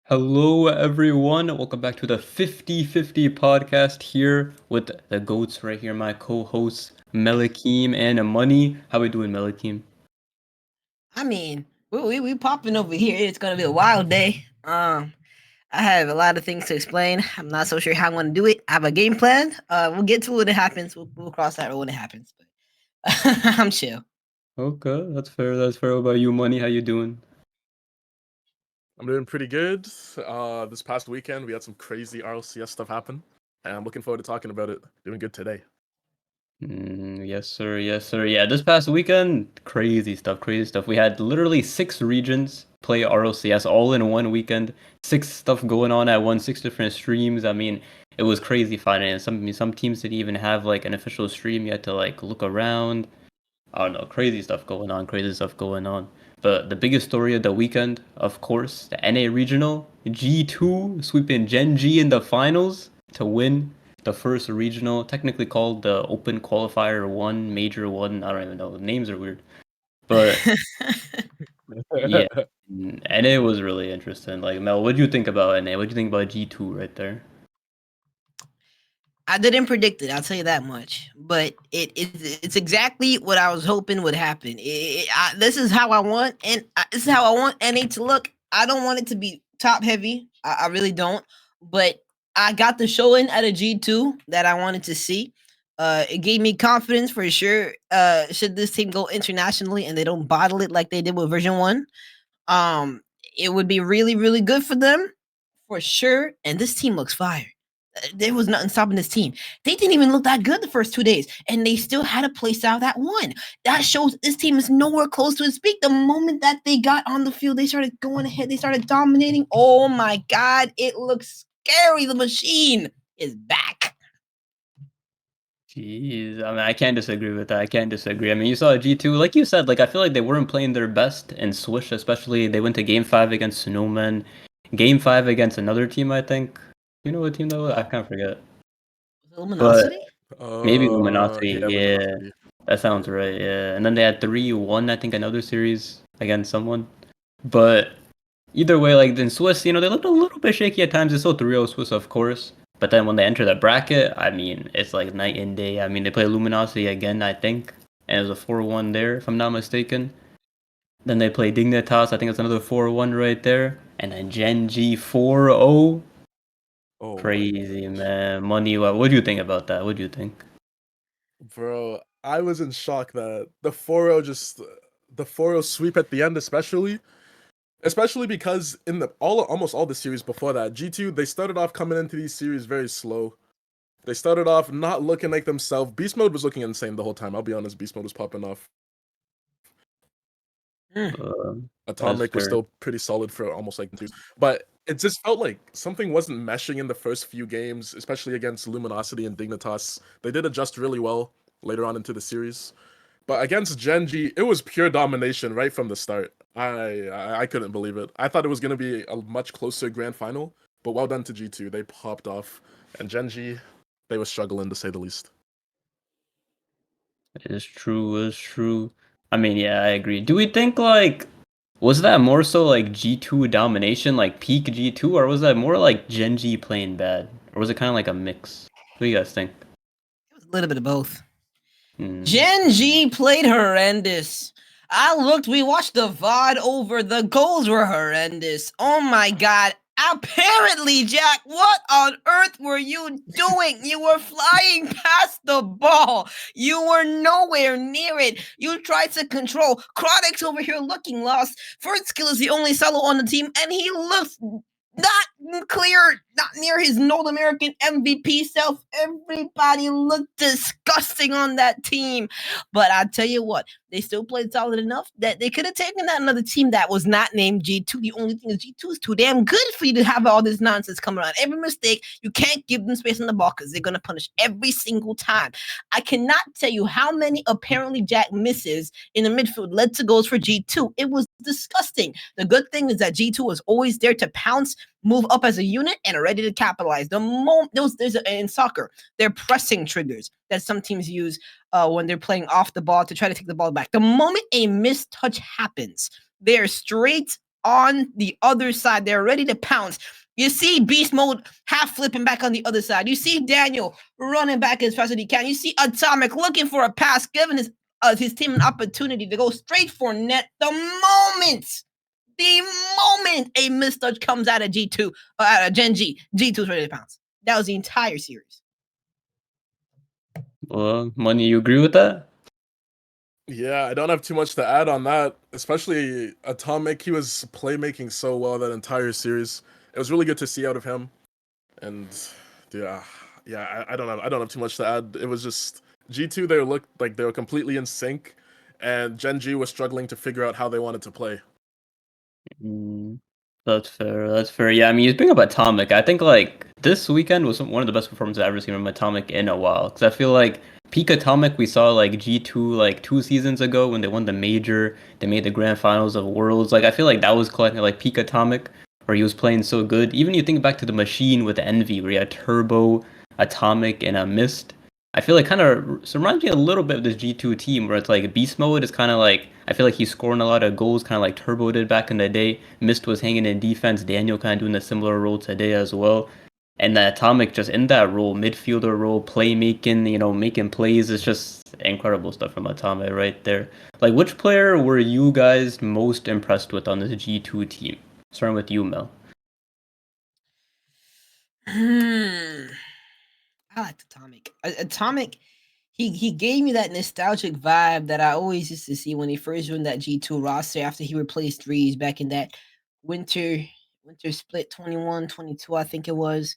Hello, everyone. Welcome back to the 50-50 podcast here with the GOATs right here, my co-hosts, Melakim and Money. How we doing, Melakim? I mean, we popping over here. It's gonna be a wild day. I have a lot of things to explain. I'm not so sure how I'm gonna do it. I have a game plan. We'll get to it when it happens. We'll cross that road when it happens. But I'm chill. Okay, that's fair. That's fair. What about you, Money? How you doing? I'm doing pretty good. This past weekend, we had some crazy RLCS stuff happen, and I'm looking forward to talking about it. Doing good today. Yes, sir. Yes, sir. Yeah, this past weekend, crazy stuff. Crazy stuff. We had literally 6 regions play RLCS all in one weekend. Six stuff going on at once. 6 different streams. I mean, it was crazy finding it. Some teams didn't even have like an official stream. You had to like look around. I don't know, crazy stuff going on, crazy stuff going on. But the biggest story of the weekend, of course, the NA regional, G2 sweeping Gen G in the finals to win the first regional, technically called the Open Qualifier 1, Major 1. I don't even know. The names are weird. But yeah, NA was really interesting. Like, Mel, what do you think about NA? What do you think about G2 right there? I didn't predict it. I'll tell you that much. But it's exactly what I was hoping would happen. This is how I want, and this is how I want NA to look. I don't want it to be top heavy. I really don't. But I got the showing at a G2 that I wanted to see. It gave me confidence for sure. Should this team go internationally and they don't bottle it like they did with version 1, um, it would be really, really good for them for sure. And this team looks fire. There was nothing stopping this team. They didn't even look that good the first 2 days, and they still had a play style that won. That shows this team is nowhere close to its peak. The moment that they got on the field, they started going ahead. They started dominating. Oh my God, it looks scary. The machine is back. Jeez, I mean, I can't disagree with that. I can't disagree. I mean, you saw G2, like you said, like I feel like they weren't playing their best in Swish, especially they went to Game 5 against Snowman, Game 5 against another team, I think. You know what team that was? I can't forget. But Luminosity? maybe Luminosity, Yeah, yeah. Luminosity. That sounds right, yeah. And then they had 3-1, I think, another series against someone. But either way, like in Swiss, they looked a little bit shaky at times. It's still 3-0 Swiss, of course. But then when they enter the bracket, I mean, it's like night and day. I mean, they play Luminosity again, I think. And it was a 4-1 there, if I'm not mistaken. Then they play Dignitas. I think it's another 4-1 right there. And then Gen G 4-0. Oh my Crazy, gosh, man. Money, what do you think about that? What do you think? bro! I was in shock that the 4-0 sweep at the end, especially because in the almost all the series before that, G2 they started off coming into these series very slow. They started off not looking like themselves. Beast mode was looking insane the whole time. I'll be honest, beast mode was popping off. Uh, that's Atomic was fair. still pretty solid for almost like 2, but it just felt like something wasn't meshing in the first few games, especially against Luminosity and Dignitas. They did adjust really well later on into the series, but against Gen G, it was pure domination right from the start. I couldn't believe it. I thought it was gonna be a much closer grand final, but well done to G2. They popped off, and Gen G, they were struggling to say the least. It's true, it's true. I mean, yeah, I agree. Do we think like was that more so like G2 domination, like peak G2, or was that more like Gen G playing bad? Or was it kind of like a mix? What do you guys think? It was a little bit of both. Hmm. Gen G played horrendous. I looked, we watched the VOD over. The goals were horrendous. Oh my God. Apparently, Jack, what on earth were you doing? You were flying past the ball. You were nowhere near it. You tried to control. Chronix over here looking lost. First skill is the only solo on the team, and he looks not clear, not near his North American MVP self. Everybody looked disgusting on that team. But I tell you what, they still played solid enough that they could have taken out another team that was not named G2. The only thing is G2 is too damn good for you to have all this nonsense coming around. Every mistake, you can't give them space on the ball because they're going to punish every single time. I cannot tell you how many apparently Jack misses in the midfield led to goals for G2. It was disgusting. The good thing is that G2 was always there to pounce, move up as a unit, and are ready to capitalize. The moment in soccer, they're pressing triggers that some teams use when they're playing off the ball to try to take the ball back. The moment a mistouch happens, they're straight on the other side. They're ready to pounce. You see Beast Mode half flipping back on the other side. You see Daniel running back as fast as he can. You see Atomic looking for a pass, giving his team an opportunity to go straight for net the moment a misdodge comes out of G2, out of Gen G. G2's ready to pounce. That was the entire series. Well, Money, you agree with that? Yeah, I don't have too much to add on that. Especially Atomic, he was playmaking so well that entire series. It was really good to see out of him. And I don't have too much to add. It was just G2. They looked like they were completely in sync, and Gen G was struggling to figure out how they wanted to play. That's fair. That's fair. Yeah, I mean, you bring up Atomic. I think like this weekend was one of the best performances I've ever seen from Atomic in a while. Because I feel like peak Atomic we saw like G2 like 2 seasons ago when they won the major. They made the grand finals of Worlds. Like I feel like that was collecting like peak Atomic where he was playing so good. Even you think back to the Machine with Envy where he had Turbo, Atomic, and a Mist. I feel like kind of reminds me a little bit of this G2 team where it's like Beast Mode is kind of like I feel like he's scoring a lot of goals, kind of like Turbo did back in the day. Mist was hanging in defense. Daniel kind of doing a similar role today as well. And the Atomic just in that role, midfielder role, playmaking, making plays. It's just incredible stuff from Atomic right there. Like, which player were you guys most impressed with on this G2 team? Starting with you, Mel. I liked Atomic. Atomic, he gave me that nostalgic vibe that I always used to see when he first joined that G2 roster after he replaced Reeves back in that winter split 21-22, I think it was.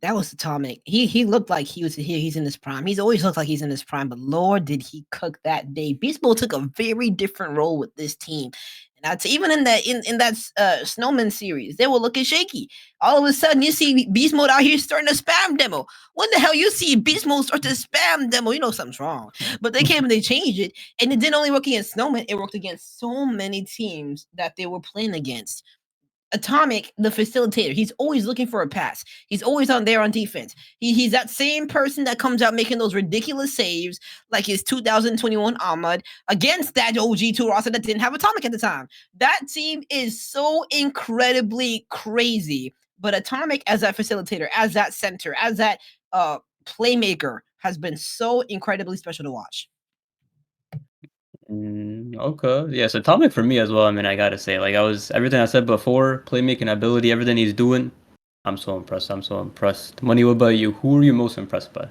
That was Atomic. He looked like he's in his prime. He's always looked like he's in his prime, but Lord, did he cook that day. Beast Mode took a very different role with this team. And I'd say even in that Snowman series, they were looking shaky. All of a sudden, you see Beast Mode out here starting to spam demo. When the hell you see Beast Mode start to spam demo? You know something's wrong. But they came and they changed it, and it didn't only work against Snowman, it worked against so many teams that they were playing against. Atomic, the facilitator, he's always looking for a pass. He's always on there on defense. He's that same person that comes out making those ridiculous saves, like his 2021 Ahmad against that OG2 roster that didn't have Atomic at the time. That team is so incredibly crazy. But Atomic, as that facilitator, as that center, as that playmaker, has been so incredibly special to watch. Okay. Yeah, so Atomic for me as well. I mean, I gotta say, like, everything I said before, playmaking ability, everything he's doing, I'm so impressed. I'm so impressed. Money, what about you? Who are you most impressed by?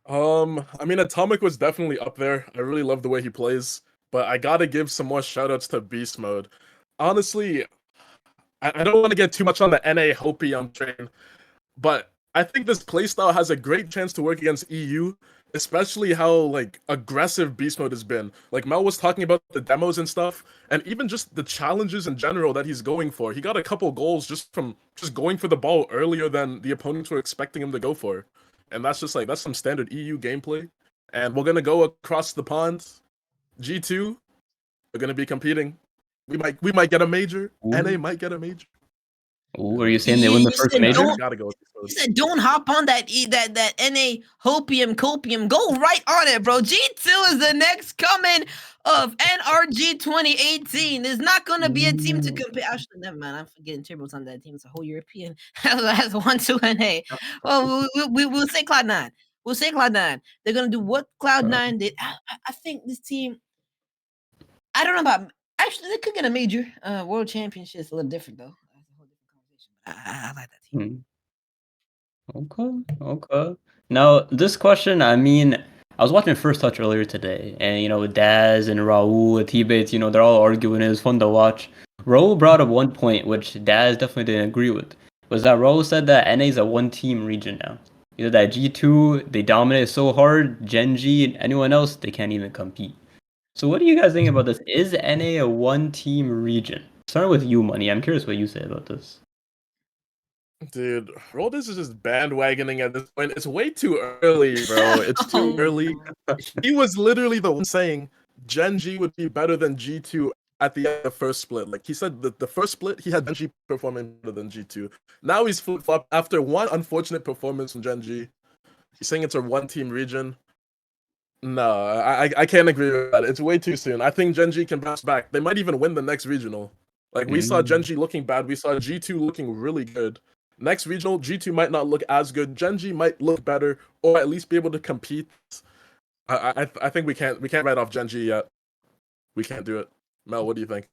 I mean, Atomic was definitely up there. I really love the way he plays, but I gotta give some more shoutouts to Beast Mode. Honestly, I don't want to get too much on the NA Hopium train, but I think this playstyle has a great chance to work against EU, especially how like aggressive Beast Mode has been. Like Mel was talking about the demos and stuff, and even just the challenges in general that he's going for. He got a couple goals just from just going for the ball earlier than the opponents were expecting him to go for. And that's some standard EU gameplay. And we're gonna go across the pond. G2, we're gonna be competing. We might get a major. Ooh. NA might get a major. Ooh, are you saying they win the first major? Gotta go with he said, "Don't hop on that NA hopium copium. Go right on it, bro. G2 is the next coming of NRG 2018. There's not gonna be a team to compare. Actually, never mind. I'm forgetting Turbo's on that team. It's a whole European. Has 1-2 NA. Well, we'll say Cloud9. We'll say Cloud9. They're gonna do what Cloud9 did. I think this team. I don't know about. Actually, they could get a major. World Championship is a little different though. That's a whole different conversation. I like that team. Okay. Now, this question, I mean, I was watching First Touch earlier today, and, Daz and Raul, T-Bates, they're all arguing. It was fun to watch. Raul brought up one point, which Daz definitely didn't agree with, was that Raul said that NA is a one-team region now. Either that G2, they dominate so hard, Gen G, and anyone else, they can't even compete. So what do you guys think about this? Is NA a one-team region? Starting with you, Money. I'm curious what you say about this. Dude, Roldis is just bandwagoning at this point. It's way too early, bro. It's too early. He was literally the one saying Gen G would be better than G2 at the end of the first split. Like he said that the first split he had Gen G performing better than G2. Now he's flip-flop after one unfortunate performance from Gen G. He's saying it's a one-team region. No, I can't agree with that. It's way too soon. I think Gen G can bounce back. They might even win the next regional. Like we saw Gen G looking bad. We saw G2 looking really good. Next regional, G2 might not look as good. Gen G might look better, or at least be able to compete. I think we can't write off Gen G yet. We can't do it. Mel, what do you think?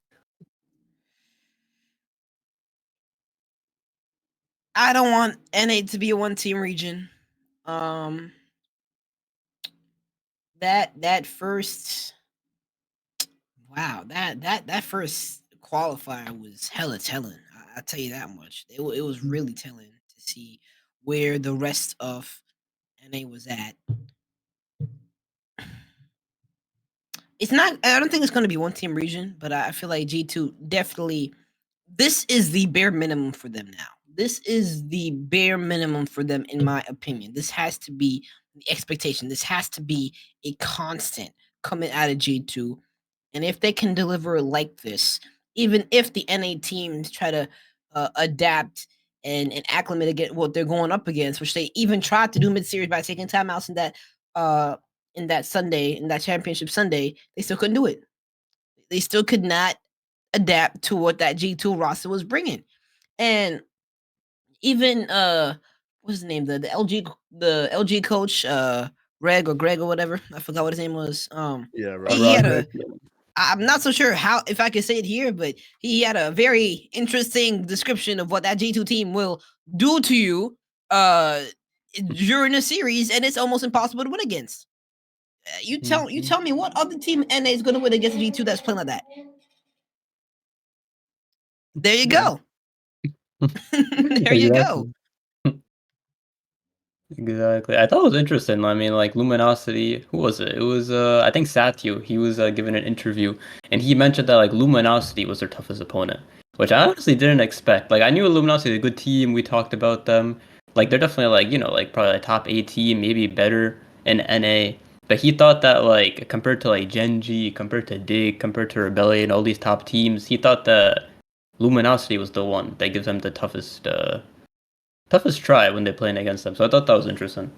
I don't want NA to be a one-team region. That first, wow, that first qualifier was hella telling. I tell you that much. It was really telling to see where the rest of NA was at. It's not. I don't think it's going to be one team region, but I feel like G2 definitely. This is the bare minimum for them now. This is the bare minimum for them, in my opinion. This has to be the expectation. This has to be a constant coming out of G2. And if they can deliver like this, even if the NA teams try to adapt and acclimate against what they're going up against, which they even tried to do mid-series by taking timeouts in that Sunday, in that championship Sunday, they still couldn't do it. They still could not adapt to what that G2 roster was bringing. And even what's his name, the LG coach, Greg or whatever, I forgot what his name was. Yeah, right. He had Roderick. I'm not so sure how, if I can say it here, but he had a very interesting description of what that G2 team will do to you during a series, and it's almost impossible to win against. You tell me what other team NA is going to win against G2 that's playing like that. There you go. There you go. Exactly. I thought it was interesting. I mean, like Luminosity, who was it? It was I think Satyu. He was giving an interview and he mentioned that like Luminosity was their toughest opponent, which I honestly didn't expect. Like I knew Luminosity is a good team. We talked about them. Like they're definitely like, you know, like probably a top 8 team, maybe better in NA. But he thought that like compared to like Genji, compared to Dig, compared to Rebellion, all these top teams, he thought that Luminosity was the one that gives them the toughest try when they're playing against them. So I thought that was interesting.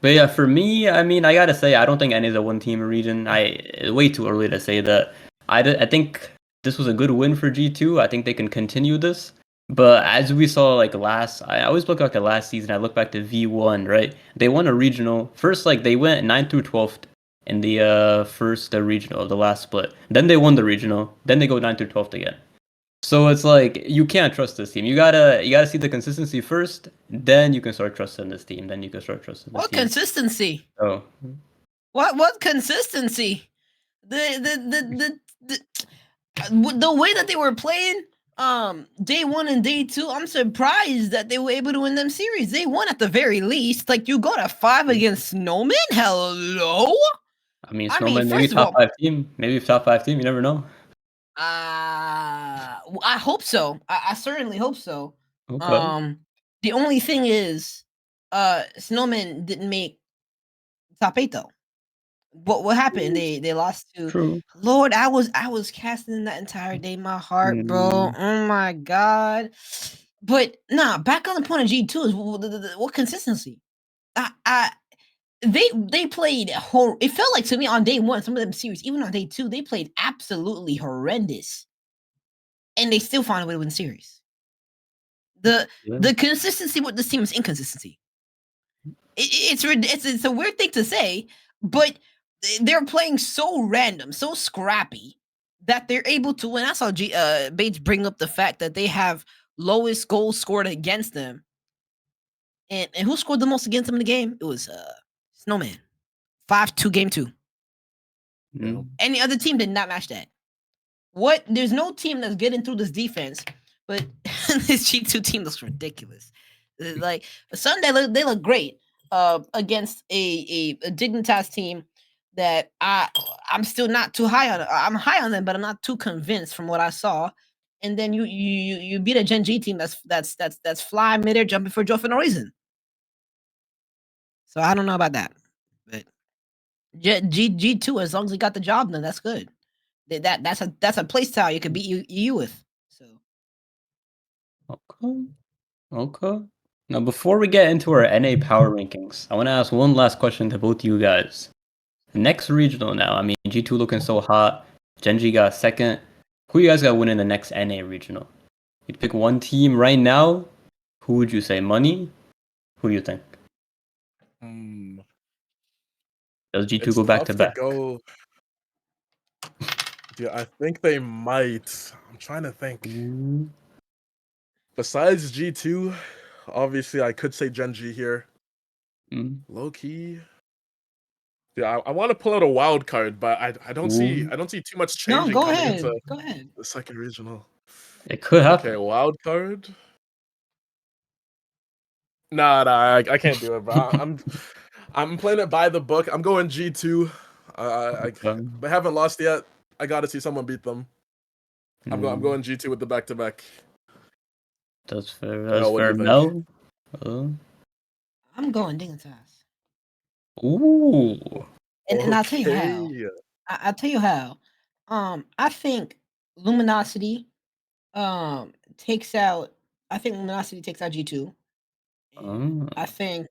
But yeah, for me, I mean, I gotta say, I don't think any of the one team region. Way too early to say that. I think this was a good win for G2. I think they can continue this. But as we saw, like I always look back at last season. I look back to V1, right? They won a regional first. Like they went 9th through 12th in the first regional of the last split. Then they won the regional. Then they go 9th through 12th again. So it's like you can't trust this team. You gotta see the consistency first, then you can start trusting this team. Then you can start trusting this What team. consistency? Oh, What consistency? The way that they were playing, day 1 and day 2, I'm surprised that they were able to win them series. They won at the very least. Like you go to 5 against Snowman. Hello. I mean, I Snowman mean, maybe first of top all, 5 team, maybe top 5 team. You never know. I hope so. I certainly hope so. Okay. The only thing is, Snowman didn't make top 8 though. What happened? They lost to. True. Lord, I was casting that entire day. My heart, bro. Mm, Oh my god. But nah, back on the point of G2 is what consistency. They played it felt like to me on day 1, some of them series, even on day 2, they played absolutely horrendous. And they still found a way to win the series. yeah. The consistency with this team is inconsistency. It's a weird thing to say, but they're playing so random, so scrappy that they're able to win. I saw Bates bring up the fact that they have lowest goals scored against them, and who scored the most against them in the game? It was Snowman, 5-2 game 2. Mm. Any other team did not match that. What? There's no team that's getting through this defense, but this G2 team looks ridiculous. Like Sunday, they look great against a Dignitas team that I'm still not too high on. I'm high on them, but I'm not too convinced from what I saw. And then you beat a Gen G team that's fly midair jumping for joy for no reason. So I don't know about that, but G2, as long as he got the job done, that's good. That's a play style you could beat you with. So Okay. Okay. Now, before we get into our NA power rankings, I want to ask one last question to both you guys. Next regional now. I mean, G2 looking so hot. Genji got second. Who you guys got winning the next NA regional? You'd pick one team right now. Who would you say? Money? Who do you think? Does G2 It's go back tough to to back? go. Dude, I think they might. I'm trying to think. Besides G2, obviously I could say Genji here. Low key. Yeah, I want to pull out a wild card, but I don't see too much No, changing go coming ahead. into Go ahead. the second regional. It could happen. Okay, wild card. Nah, I can't do it, bro. I'm playing it by the book. I'm going G2. They haven't lost yet. I got to see someone beat them. I'm going G2 with the back-to-back. That's fair. That's what do fair. you think? Mel? I'm going Dignitas. Ooh. And I'll tell you how. Okay. I'll tell you how. I think Luminosity takes out G2. And I think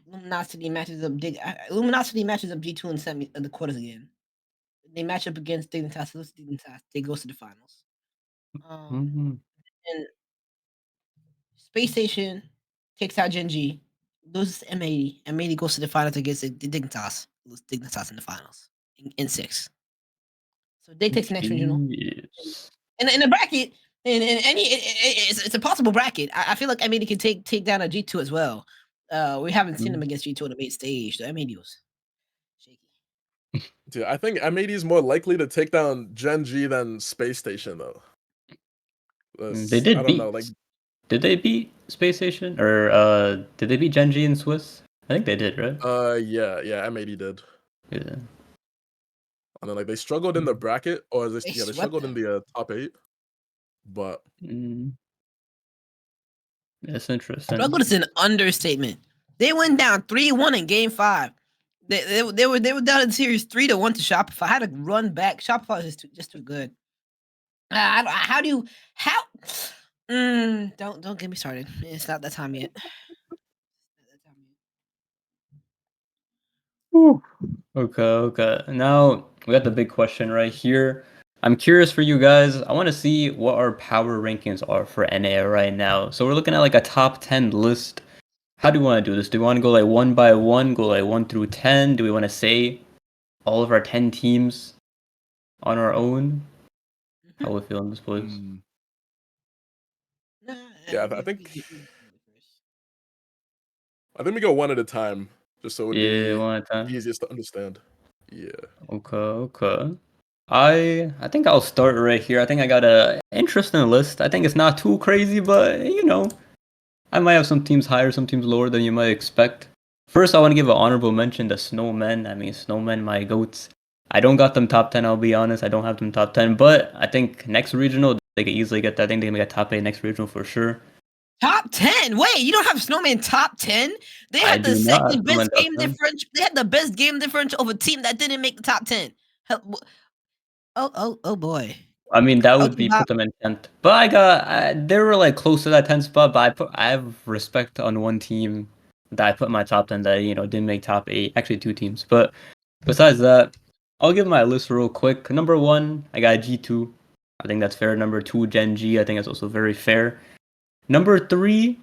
Luminosity matches up G2 in the quarters again. They match up against Dignitas. They go to the finals. And Space Station takes out Genji, loses to M80. M80 goes to the finals against Dignitas. Loses Dignitas in the finals in 6. So they take the next regional. And in the bracket, in any, it's a possible bracket. I feel like M80 can take down a G2 as well. We haven't seen them against G2 on the main stage. So M80 was shaky. Dude, I think M80 is more likely to take down Genji than Space Station, though. They did I don't beat. know, like, did they beat Space Station or did they beat Genji in Swiss? I think they did, right? yeah, M80 did. Yeah. And then like they struggled in the bracket, or they swept struggled them. in the top 8. But That's interesting. Struggled is an understatement. They went down 3-1 in Game 5. They were down in series 3-1 to Shopify. I had to run back. Shopify was just too good. Don't get me started. It's not that time yet. Okay. Now we got the big question right here. I'm curious for you guys. I want to see what our power rankings are for NA right now. So we're looking at like a top 10 list. How do we want to do this? Do we want to go like 1 by 1, go like 1 through 10? Do we want to say all of our 10 teams on our own? How we feel in this place? Yeah, I think we go one at a time, just so it would be one at a time. easiest to understand. Yeah. Okay. I think I'll start right here. I think I got a interesting list. I think it's not too crazy, but I might have some teams higher, some teams lower than you might expect. First, I want to give an honorable mention to Snowmen. I mean, Snowmen, my goats. I don't got them top 10, I'll be honest. I don't have them top 10, but I think next regional, they could easily get that. I think they can get top 8 next regional for sure. Top 10? Wait, you don't have Snowman top 10? They had the second best game differential. They had the best game differential of a team that didn't make the top 10. Oh boy. I mean, that would be put them in 10th. But they were like close to that 10th spot, but I have respect on one team that I put in my top 10 that, didn't make top 8. Actually, 2 teams. But besides that, I'll give my list real quick. Number 1, I got G2. I think that's fair. Number 2, Genji. I think that's also very fair. Number 3,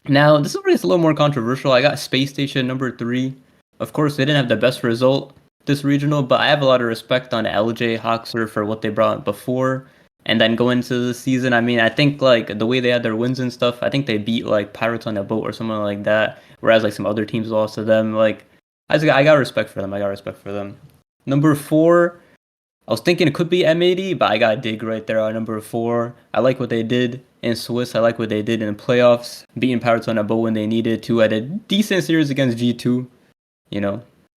now this is where it's a little more controversial. I got Space Station number 3. Of course, they didn't have the best result this regional, but I have a lot of respect on LJ Hoxer for what they brought before. And then going into the season, I mean, I think like the way they had their wins and stuff, I think they beat like Pirates on a Boat or something like that. Whereas like some other teams lost to them. Like I got respect for them. Number 4, I was thinking it could be M80, but I got Dig right there on number 4. I like what they did in Swiss. I like what they did in the playoffs, beating Pirates on a boat when they needed to. I had a decent series against G2.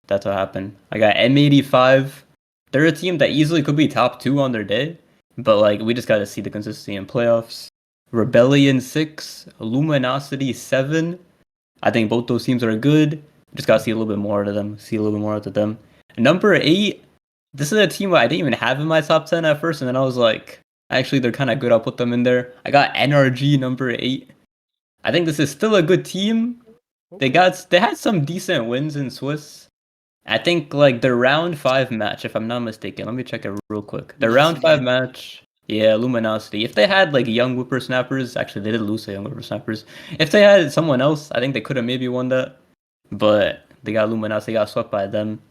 That's what happened. I got M85. They're a team that easily could be top 2 on their day, but like we just got to see the consistency in playoffs. Rebellion 6, Luminosity 7. I think both those teams are good. Just got to see a little bit more out of them. Number 8. This is a team I didn't even have in my top 10 at first, and then I was like, Actually, they're kind of good. I'll put them in there. I got NRG number 8. I think this is still a good team. They had some decent wins in Swiss. I think like the round 5 match, if I'm not mistaken. Let me check it real quick. The round 5 match, yeah, Luminosity. If they had like young whippersnappers, actually they did lose to young whippersnappers. If they had someone else, I think they could have maybe won that. But they got Luminosity, got swept by them.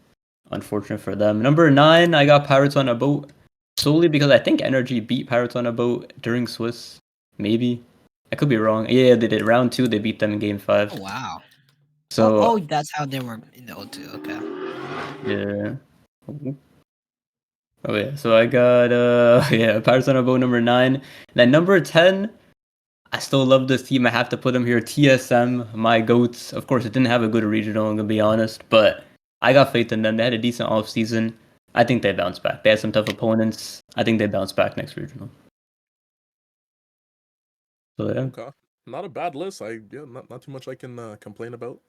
Unfortunate for them. Number 9, I got Pirates on a Boat. Solely because I think Energy beat Pirates on a Boat during Swiss. Maybe. I could be wrong. Yeah, they did. Round 2, they beat them in game 5. Oh, wow. So that's how they were in the O2. Okay. yeah. Oh yeah, so I got yeah, Pirates on a Boat number 9. Then number 10, I still love this team. I have to put them here. TSM, my goats. Of course, it didn't have a good regional, I'm gonna be honest, but I got faith in them. They had a decent off season. I think they bounce back. They had some tough opponents. I think they bounce back next regional. So yeah. Okay. Not a bad list. Not too much I can complain about.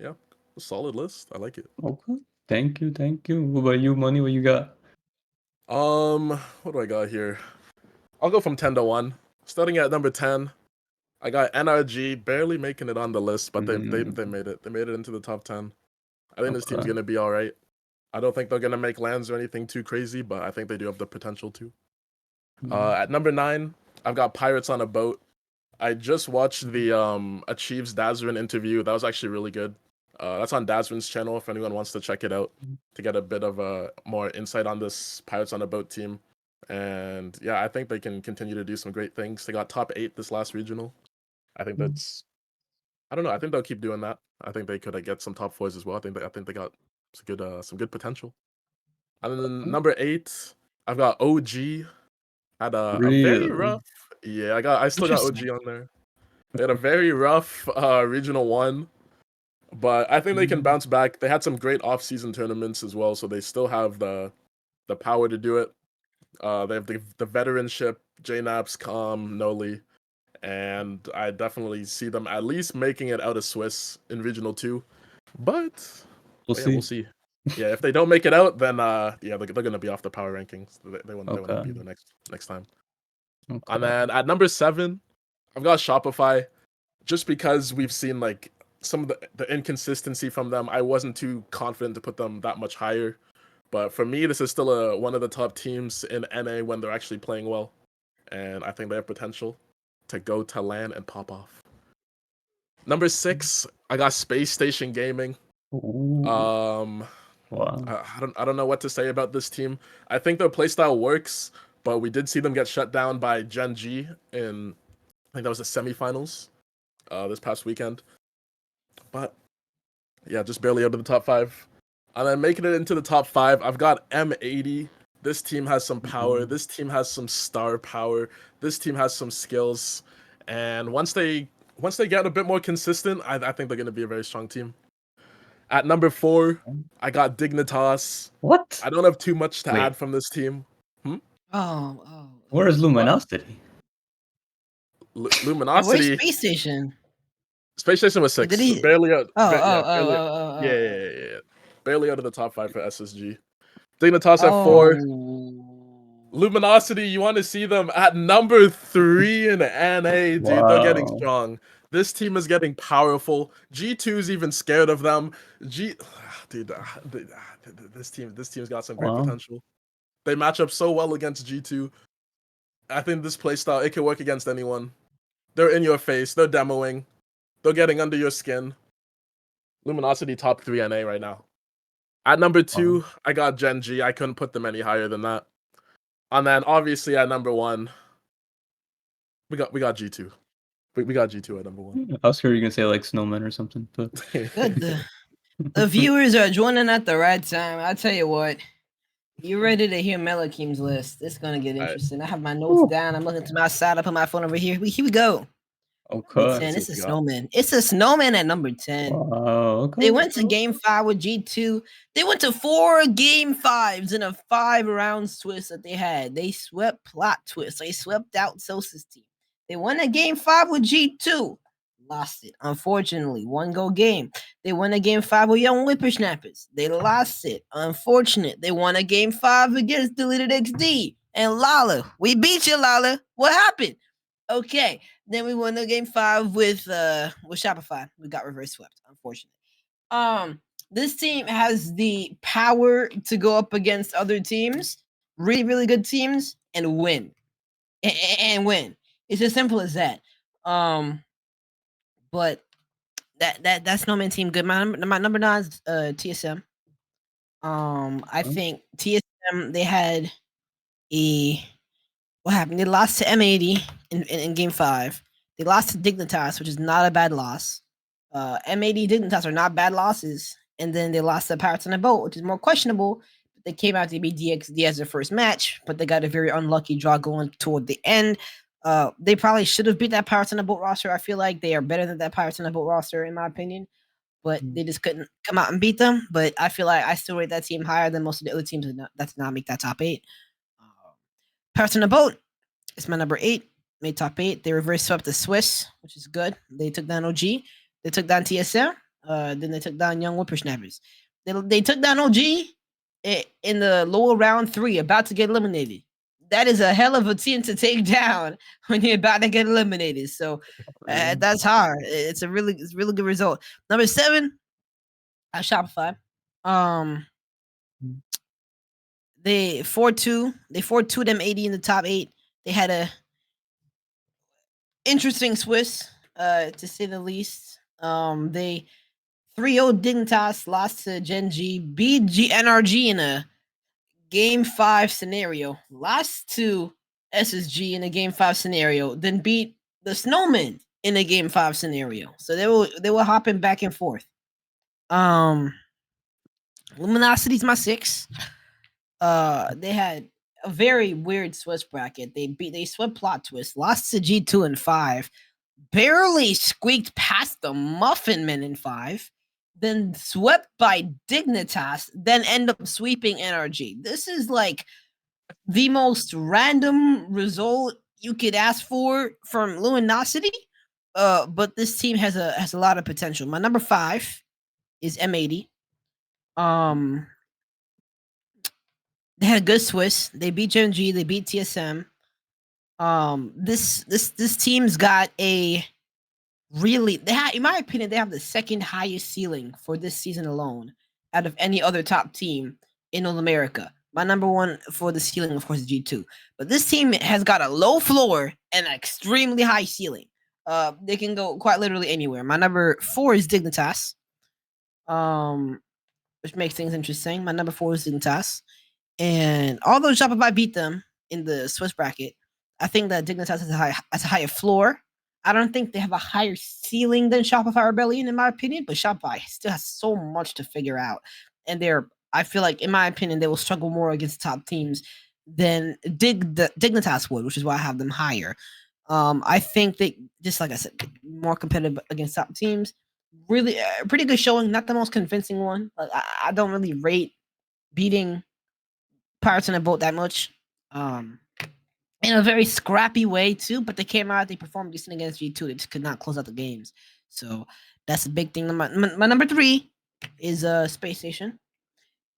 Yeah, a solid list. I like it. Okay. Thank you. What about you, Money? What you got? What do I got here? I'll go from 10 to 1. Starting at number 10, I got NRG barely making it on the list, but they made it. They made it into the top 10. I think this team's gonna be all right. I don't think they're gonna make lands or anything too crazy, but I think they do have the potential to. At number 9, I've got Pirates on a Boat. I just watched the Achieves Dazrin interview. That was actually really good. That's on Dazrin's channel if anyone wants to check it out to get a bit of more insight on this Pirates on a Boat team. And yeah, I think they can continue to do some great things. They got top 8 this last regional. I think that's, I don't know. I think they'll keep doing that. I think they could get some top 4s as well. I think they got some good potential. And then number 8, I've got OG. Had a very rough. Yeah, I still got OG on there. They had a very rough regional 1, but I think they can bounce back. They had some great off-season tournaments as well, so they still have the power to do it. They have the veteranship, JNaps, Calm, Noli, and I definitely see them at least making it out of Swiss in regional 2. But we'll see. Yeah, if they don't make it out, then they're gonna be off the power rankings. They want to be there next time. Okay. And then at number 7, I've got Shopify, just because we've seen like some of the inconsistency from them. I wasn't too confident to put them that much higher, but for me, this is still one of the top teams in NA when they're actually playing well, and I think they have potential to go to LAN and pop off. Number 6, I got Space Station Gaming. Wow. I don't know what to say about this team. I think their playstyle works, but we did see them get shut down by Gen G in, I think that was the semifinals this past weekend. But yeah, just barely out of the top 5. And then making it into the top 5, I've got M80. This team has some power. This team has some star power. This team has some skills. And once they get a bit more consistent, I think they're going to be a very strong team. At number 4, I got Dignitas. What? I don't have too much to add from this team. Where is Luminosity? Luminosity. Where's Space Station? Space Station was 6. Barely out. Yeah. Barely out of the top 5 for SSG. Dignitas at 4. Luminosity, you want to see them at number 3 in NA, dude. Wow. They're getting strong. This team is getting powerful. G2's even scared of them. This team's got some great potential. They match up so well against G2. I think this playstyle, it can work against anyone. They're in your face. They're demoing. They're getting under your skin. Luminosity top 3 NA right now. At number 2, I got Gen G. I couldn't put them any higher than that. And then obviously at number 1, we got G2. We got G2 at number 1. I was sure you were gonna say like Snowman or something, but Good. The viewers are joining at the right time. I'll tell you what. You ready to hear Melakim's list? It's gonna get interesting. I have my notes down. I'm looking to my side. I put my phone over here. Here we go. Okay. 10. It's a snowman. It's a snowman at number 10. Okay. They went to game 5 with G2. They went to 4 game 5s in a 5-round Swiss that they had. They swept Plot Twist. They swept out Sosa's team. They won a game 5 with G2. Lost it, unfortunately. 1-go game. They won a game 5 with Young Whippersnappers. They lost it. Unfortunate. They won a game 5 against Deleted XD. And Lala, we beat you, Lala. What happened? Okay, then we won the game 5 with Shopify. We got reverse swept, unfortunately. This team has the power to go up against other teams, really, really good teams, and win. And win. It's as simple as that. But that's no man team good. My number 9 is TSM. I think TSM they had what happened? They lost to M80 in game 5. They lost to Dignitas, which is not a bad loss. M80 Dignitas are not bad losses, and then they lost to Pirates on a Boat, which is more questionable. They came out to beat DXD as their first match, but they got a very unlucky draw going toward the end. They probably should have beat that Pirates on a Boat roster. I feel like they are better than that Pirates on a Boat roster, in my opinion. But they just couldn't come out and beat them. But I feel like I still rate that team higher than most of the other teams that did not make that top 8. Pirates on a Boat is my number 8. Made top 8. They reverse swept the Swiss, which is good. They took down OG. They took down TSM. Then they took down Young Whippersnappers. They took down OG in the lower round 3, about to get eliminated. That is a hell of a team to take down when you're about to get eliminated. So that's hard. It's a really good result. Number 7, Shopify. They 4-2. They 4-2 them 80 in the top 8. They had a interesting Swiss, to say the least. They 3-0 Dignitas, lost to Gen G, beat NRG in a game 5 scenario, lost to SSG in a game 5 scenario, then beat the Snowmen in a game 5 scenario. So they were hopping back and forth. Luminosity's my 6. They had a very weird Swiss bracket. They swept Plot Twist, lost to G2 in 5, barely squeaked past the Muffin Men in 5, then swept by Dignitas, then end up sweeping NRG. This is like the most random result you could ask for from Luminosity. But this team has a lot of potential. My number 5 is M80. They had a good Swiss. They beat Gen G. They beat TSM. This team's got a really, in my opinion, they have the second highest ceiling for this season alone out of any other top team in North America. My number 1 for the ceiling, of course, is G2. But this team has got a low floor and an extremely high ceiling. They can go quite literally anywhere. My number 4 is Dignitas, which makes things interesting. My number 4 is Dignitas. And although Shopify beat them in the Swiss bracket, I think that Dignitas has a higher floor. I don't think they have a higher ceiling than Shopify Rebellion, in my opinion, but Shopify still has so much to figure out. And I feel like, in my opinion, they will struggle more against top teams than Dignitas would, which is why I have them higher. I think they, just like I said, more competitive against top teams. Really, pretty good showing. Not the most convincing one. Like, I don't really rate beating Pirates on a Boat that much. In a very scrappy way too, but they came out, they performed decent against G2. They just could not close out the games. So that's a big thing. My number 3 is Space Station.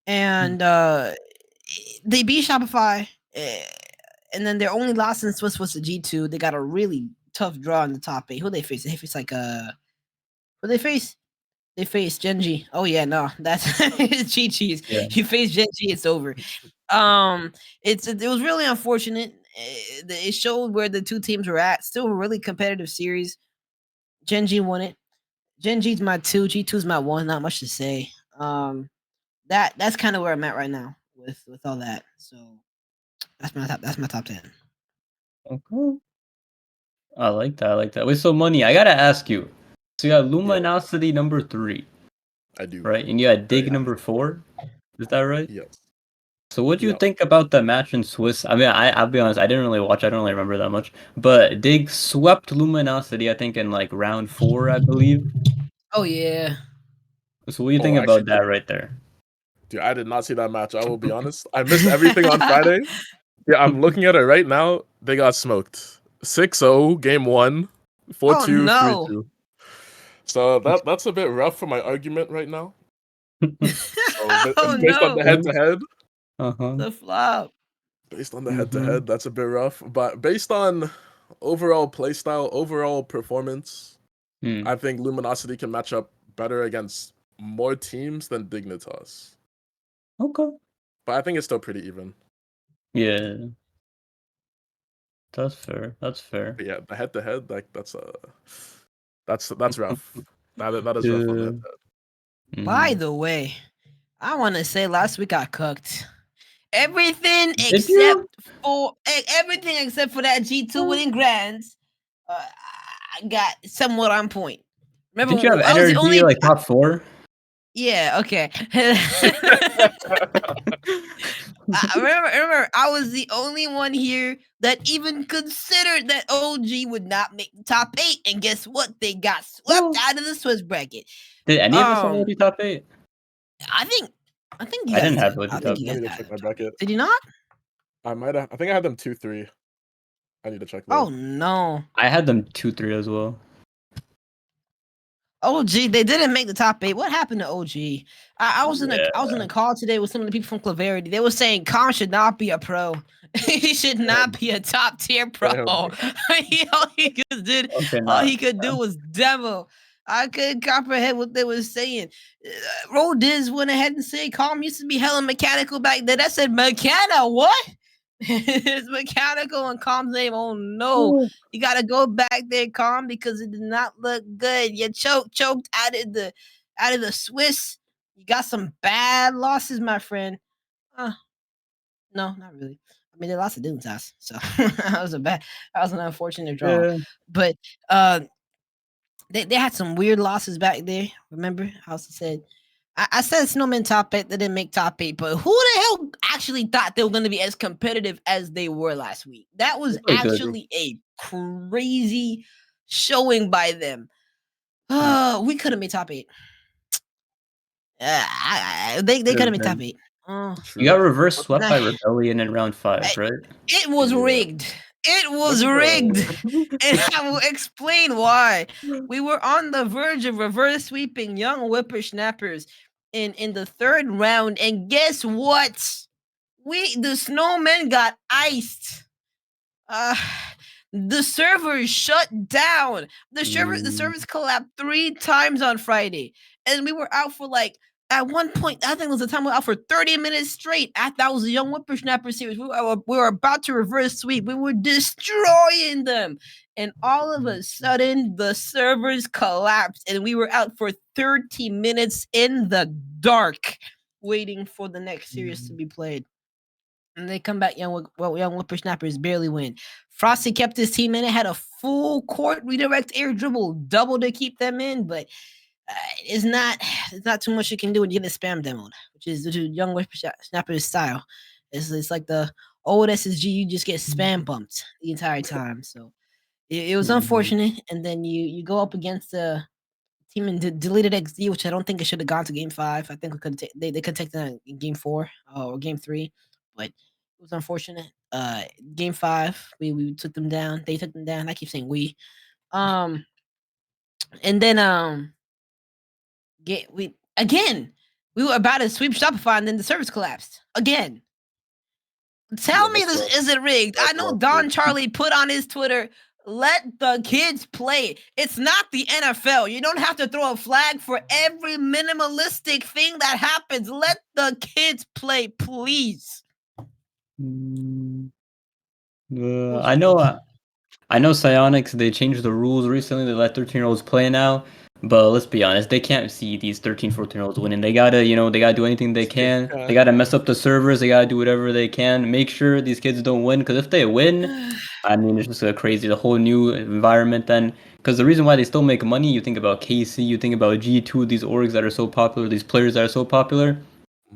And they beat Shopify, and then their only loss in Swiss was the G2. They got a really tough draw in the top 8. Who they face? They face like who they face? They face Gen G. Oh yeah, no, that's Chi-Chi's. Yeah. You face Gen G, it's over. It was really unfortunate. It showed where the two teams were at. Still a really competitive series. Gen G won it. Gen G's my 2, G2's my 1. Not much to say. That's kind of where I'm at right now with all that. So that's my top 10. Okay. I like that. Wait, so Money, I gotta ask you. So you got Luminosity number 3, I do. right? And you had Dig Very number 4. Is that right? Yes. So what do you think about the match in Swiss? I mean, I'll be honest, I didn't really watch. I don't really remember that much. But Dig swept Luminosity, I think, in like round 4, I believe. Oh yeah. So what do you think about that right there? Dude, I did not see that match. I will be honest. I missed everything on Friday. Yeah, I'm looking at it right now. They got smoked. 6-0, game 1. 4-2, no. 3-2. So that's a bit rough for my argument right now. So, based on the head-to-head. Uh-huh. The flop. Based on the head-to-head, that's a bit rough. But based on overall playstyle, overall performance, I think Luminosity can match up better against more teams than Dignitas. Okay. But I think it's still pretty even. Yeah. That's fair. That's fair. But yeah, the head-to-head, that's rough. That is rough on the head-to-head. By the way, I want to say last week I cooked. Everything Did you? everything except for that G2 winning grands, I got somewhat on point. Remember, Did you have I was the energy only. like top 4? Yeah, okay. remember, I was the only one here that even considered that OG would not make the top 8, and guess what? They got swept out of the Swiss bracket. Did any of us have OG top 8? I think you I guys didn't have did. OG I top think you 8. I guys need to had check it. my bracket. Did you not? I think I had them 2-3. I need to check Oh though. no. I had them 2-3 as well. OG, they didn't make the top 8. What happened to OG? I was in a call today with some of the people from Clarity. They were saying Khan should not be a pro. He should not be a top tier pro. all he did, Okay, all nah. he could do was demo. I couldn't comprehend what they were saying. Rodiz went ahead and said Calm used to be hella mechanical back then. I said, Mechana, what? It's mechanical and Calm's name. Oh no. You gotta go back there, Calm, because it did not look good. You choked out of the Swiss. You got some bad losses, my friend. No, not really. I mean, they lost to Dignitas, so that was an unfortunate draw. Yeah. But they had some weird losses back there. Remember, I also said I said Snowman top 8. They didn't make top 8, but who the hell actually thought they were going to be as competitive as they were last week? That was actually a crazy showing by them. We could have made top 8. They could have made top 8. You got reverse swept by Rebellion in round 5, right? It was rigged. It was rigged. And I will explain why. We were on the verge of reverse sweeping young whippersnappers in the 3rd round. And guess what? The snowmen got iced. The servers shut down. The servers collapsed 3 times on Friday. And we were out for at one point, I think it was the time we were out for 30 minutes straight. That was a young whippersnapper series. We were about to reverse sweep. We were destroying them. And all of a sudden, the servers collapsed. And we were out for 30 minutes in the dark, waiting for the next series to be played. And they come back, young whippersnappers barely win. Frosty kept his team in it, had a full court redirect air dribble, double to keep them in, but it's not too much you can do when you get a spam demoed, which is the young whippersnapper's style. It's like the old SSG, you just get spam bumped the entire time. So it was unfortunate. And then you go up against the team in deleted XD, which I don't think it should have gone to game 5. I think they could take that in game 4 or game 3, but it was unfortunate. Game 5, we took them down. They took them down. I keep saying we. And then we were about to sweep Shopify, and then the service collapsed again. Tell me this isn't rigged. I know Don Charlie put on his Twitter, let the kids play. It's not the NFL. You don't have to throw a flag for every minimalistic thing that happens. Let the kids play, please. I know Psionics, they changed the rules recently. They let 13-year-olds play now. But let's be honest, they can't see these 13, 14-year-olds winning. They gotta do anything they can. They gotta mess up the servers. They gotta do whatever they can. Make sure these kids don't win. Because if they win, I mean, it's just crazy. The whole new environment then. Because the reason why they still make money, you think about KC, you think about G2, these orgs that are so popular, these players that are so popular.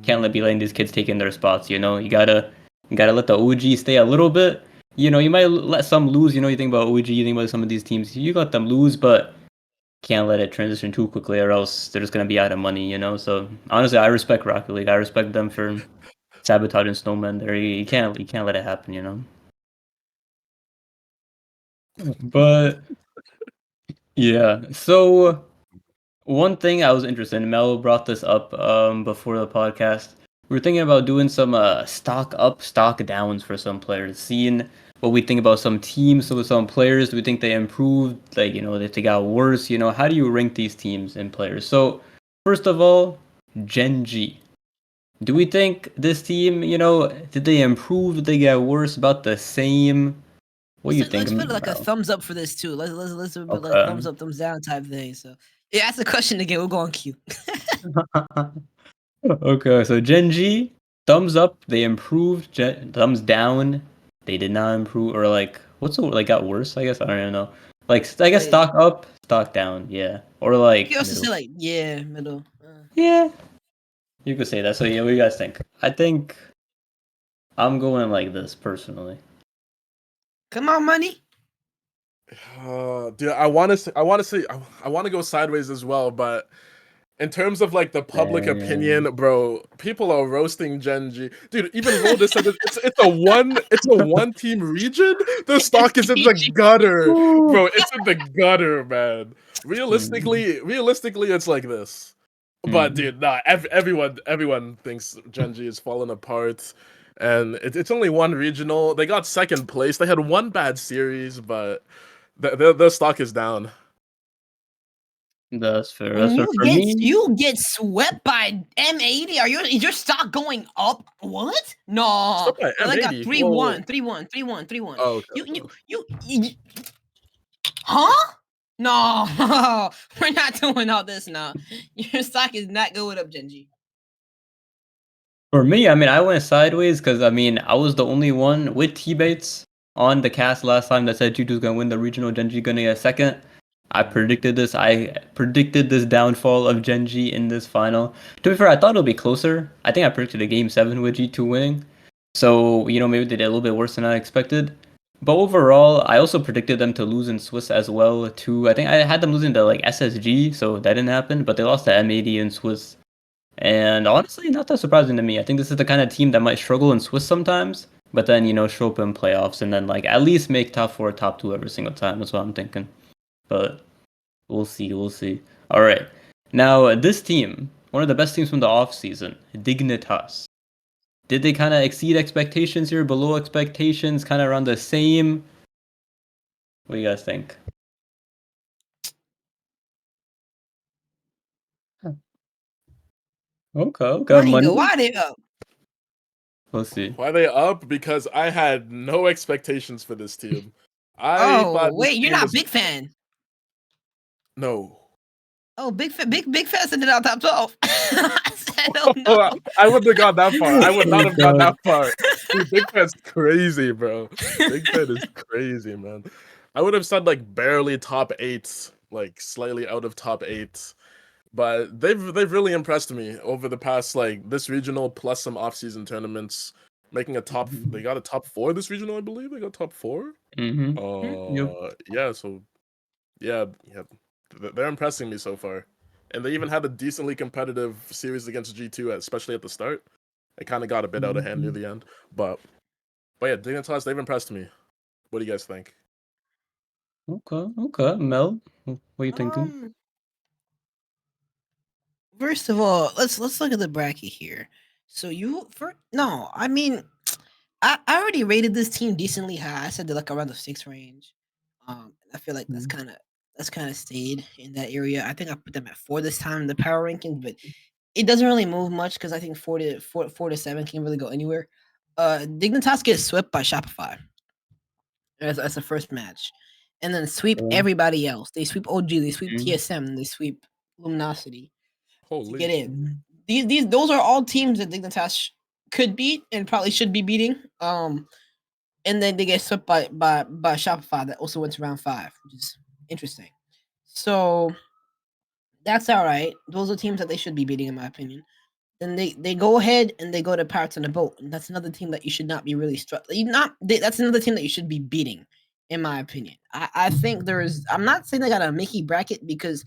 Can't be letting these kids take in their spots, You gotta let the OG stay a little bit. You might let some lose. You think about OG, you think about some of these teams. You let them lose, but can't let it transition too quickly, or else they're just gonna be out of money. So honestly, I respect Rocket League. I respect them for sabotaging Snowman. There, you can't let it happen. But yeah, so one thing I was interested in, Mel brought this up before the podcast. we're thinking about doing some stock up, stock downs for some players, seeing what we think about some teams, so some players. Do we think they improved? Like, if they got worse, how do you rank these teams and players? So, first of all, Gen G. Do we think this team, did they improve? Did they get worse? About the same? What do you think? Let's put like a thumbs up for this too. Let's put like Okay. thumbs up, thumbs down type thing. So yeah, ask the question again. We'll go on cue. Okay, so Gen G, thumbs up, they improved. Thumbs down, they did not improve. Or like, what's the like got worse? I guess I don't even know. Like, I guess Like, stock up, stock down, yeah. Or you like can also middle. say like middle. Yeah, you could say that. So yeah, what do you guys think? I think I'm going like this personally. Come on, money. Dude, I want to go sideways as well, but in terms of like the public opinion, bro, people are roasting Gen G. Dude, even Roll said it's a one team region. The stock is in the gutter, bro. It's in the gutter, man. Realistically, it's like this. But dude, nah, everyone thinks Gen G is falling apart. And it's only one regional. They got second place. They had one bad series, but the stock is down. That's fair. And That's fair for me. you get swept by M80. Is your stock going up? What? No. Swept by Well, I got M80? 3-1, 3-1, 3-1, 3-1. Oh, okay. You huh? No, we're not doing all this now. Your stock is not going up, Genji. For me, I mean, I went sideways because I mean, I was the only one with teammates on the cast last time that said G2's gonna win the regional, Gen G gonna get second. I predicted this. I predicted this downfall of Gen G in this final. To be fair, I thought it'll be closer. I think I predicted a game 7 with G2 winning. So, maybe they did a little bit worse than I expected. But overall, I also predicted them to lose in Swiss as well too. I think I had them losing to like SSG, so that didn't happen. But they lost to M80 in Swiss. And honestly, not that surprising to me. I think this is the kind of team that might struggle in Swiss sometimes, but then, show up in playoffs and then like at least make top 4, top 2 every single time. That's what I'm thinking. But we'll see, we'll see. All right. Now, this team, one of the best teams from the offseason, Dignitas. Did they kind of exceed expectations here, below expectations, kind of around the same? What do you guys think? Okay. Moneygo, why they up? Let's see. Why are they up? Because I had no expectations for this team. Oh, wait, you're not a big fan. No. Oh, big fans ended out top 12. I said, oh no. I wouldn't have gone that far. I would not have gone that far. Dude, Big Fan's crazy, bro. Big Fan is crazy, man. I would have said like barely top 8, like slightly out of top 8. But they've really impressed me over the past like this regional plus some off-season tournaments, making a top. They got a top 4 this regional, I believe. They got top 4. Yeah. So yeah, they're impressing me so far, and they even had a decently competitive series against G2, especially at the start. It kind of got a bit out of hand near the end, but yeah, Dignitas, they've impressed me. What do you guys think? Okay. Mel, what are you thinking? First of all, let's look at the bracket here. So I mean, I already rated this team decently high. I said they're like around the 6 range. I feel like that's kind of stayed in that area. I think I put them at 4 this time in the power rankings, but it doesn't really move much because I think 4 to 7 can really go anywhere. Dignitas gets swept by Shopify as the first match, and then sweep everybody else. They sweep OG, they sweep TSM, they sweep Luminosity to get in. Those are all teams that Dignitas could beat and probably should be beating. And then they get swept by Shopify that also went to round 5, which is interesting. So that's all right. Those are teams that they should be beating, in my opinion. Then they go ahead and they go to Pirates on the Boat, and that's another team that you should not be really that's another team that you should be beating, in my opinion. I think I'm not saying they got a Mickey bracket because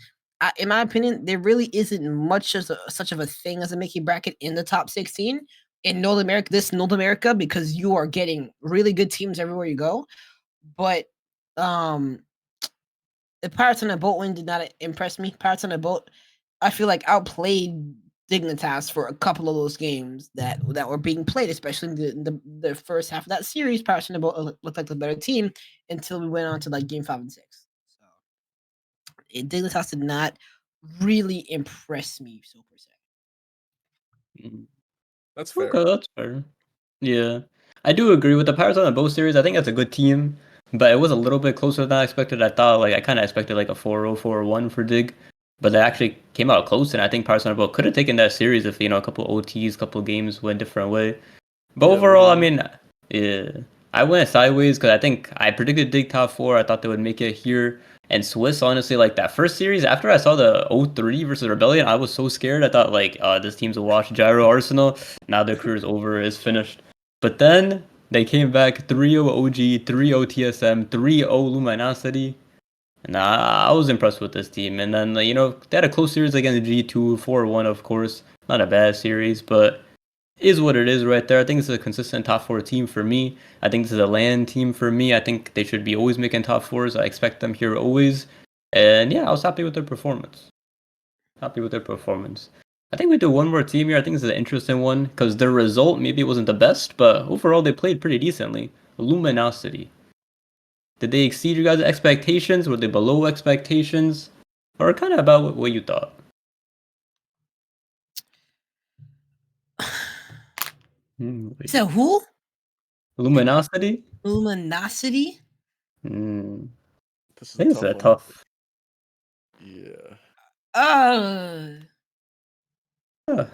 in my opinion, there really isn't much as such of a thing as a Mickey bracket in the top 16 in North America, because you are getting really good teams everywhere you go. But the Pirates on the Boat win did not impress me. Pirates on the Boat, I feel like outplayed Dignitas for a couple of those games that were being played, especially in the first half of that series. Paris looked like the better team until we went on to like game 5 and 6. So Dignitas did not really impress me so per se. That's fair. Okay, that's fair. Yeah, I do agree with the Pirates on the both series. I think that's a good team, but it was a little bit closer than I expected. I thought I kind of expected like a 4-0, 4-1 for Dig, but they actually came out close, and I think Pirates on the boat could have taken that series if a couple OTs, couple games went different way. But Yeah, overall, literally. yeah, I went sideways because I think I predicted Dig top 4. I thought they would make it here. And Swiss, honestly, like that first series, after I saw the 0-3 versus Rebellion, I was so scared. I thought this team's a wash. Gyro Arsenal, now their career is over, is finished. But then they came back 3-0 OG, 3-0 TSM, 3-0 Luminosity. And I was impressed with this team. And then, they had a close series against G2, 4-1, of course. Not a bad series, but is what it is right there. I think this is a consistent top 4 team for me. I think this is a land team for me. I think they should be always making top 4s. I expect them here always. And yeah, I was happy with their performance. I think we do one more team here. I think this is an interesting one because their result, maybe it wasn't the best, but overall they played pretty decently. Luminosity. Did they exceed your guys' expectations? Were they below expectations? Or kind of about what you thought? So who? Luminosity? Luminosity? This is I think it's a tough one. tough. Yeah. Huh.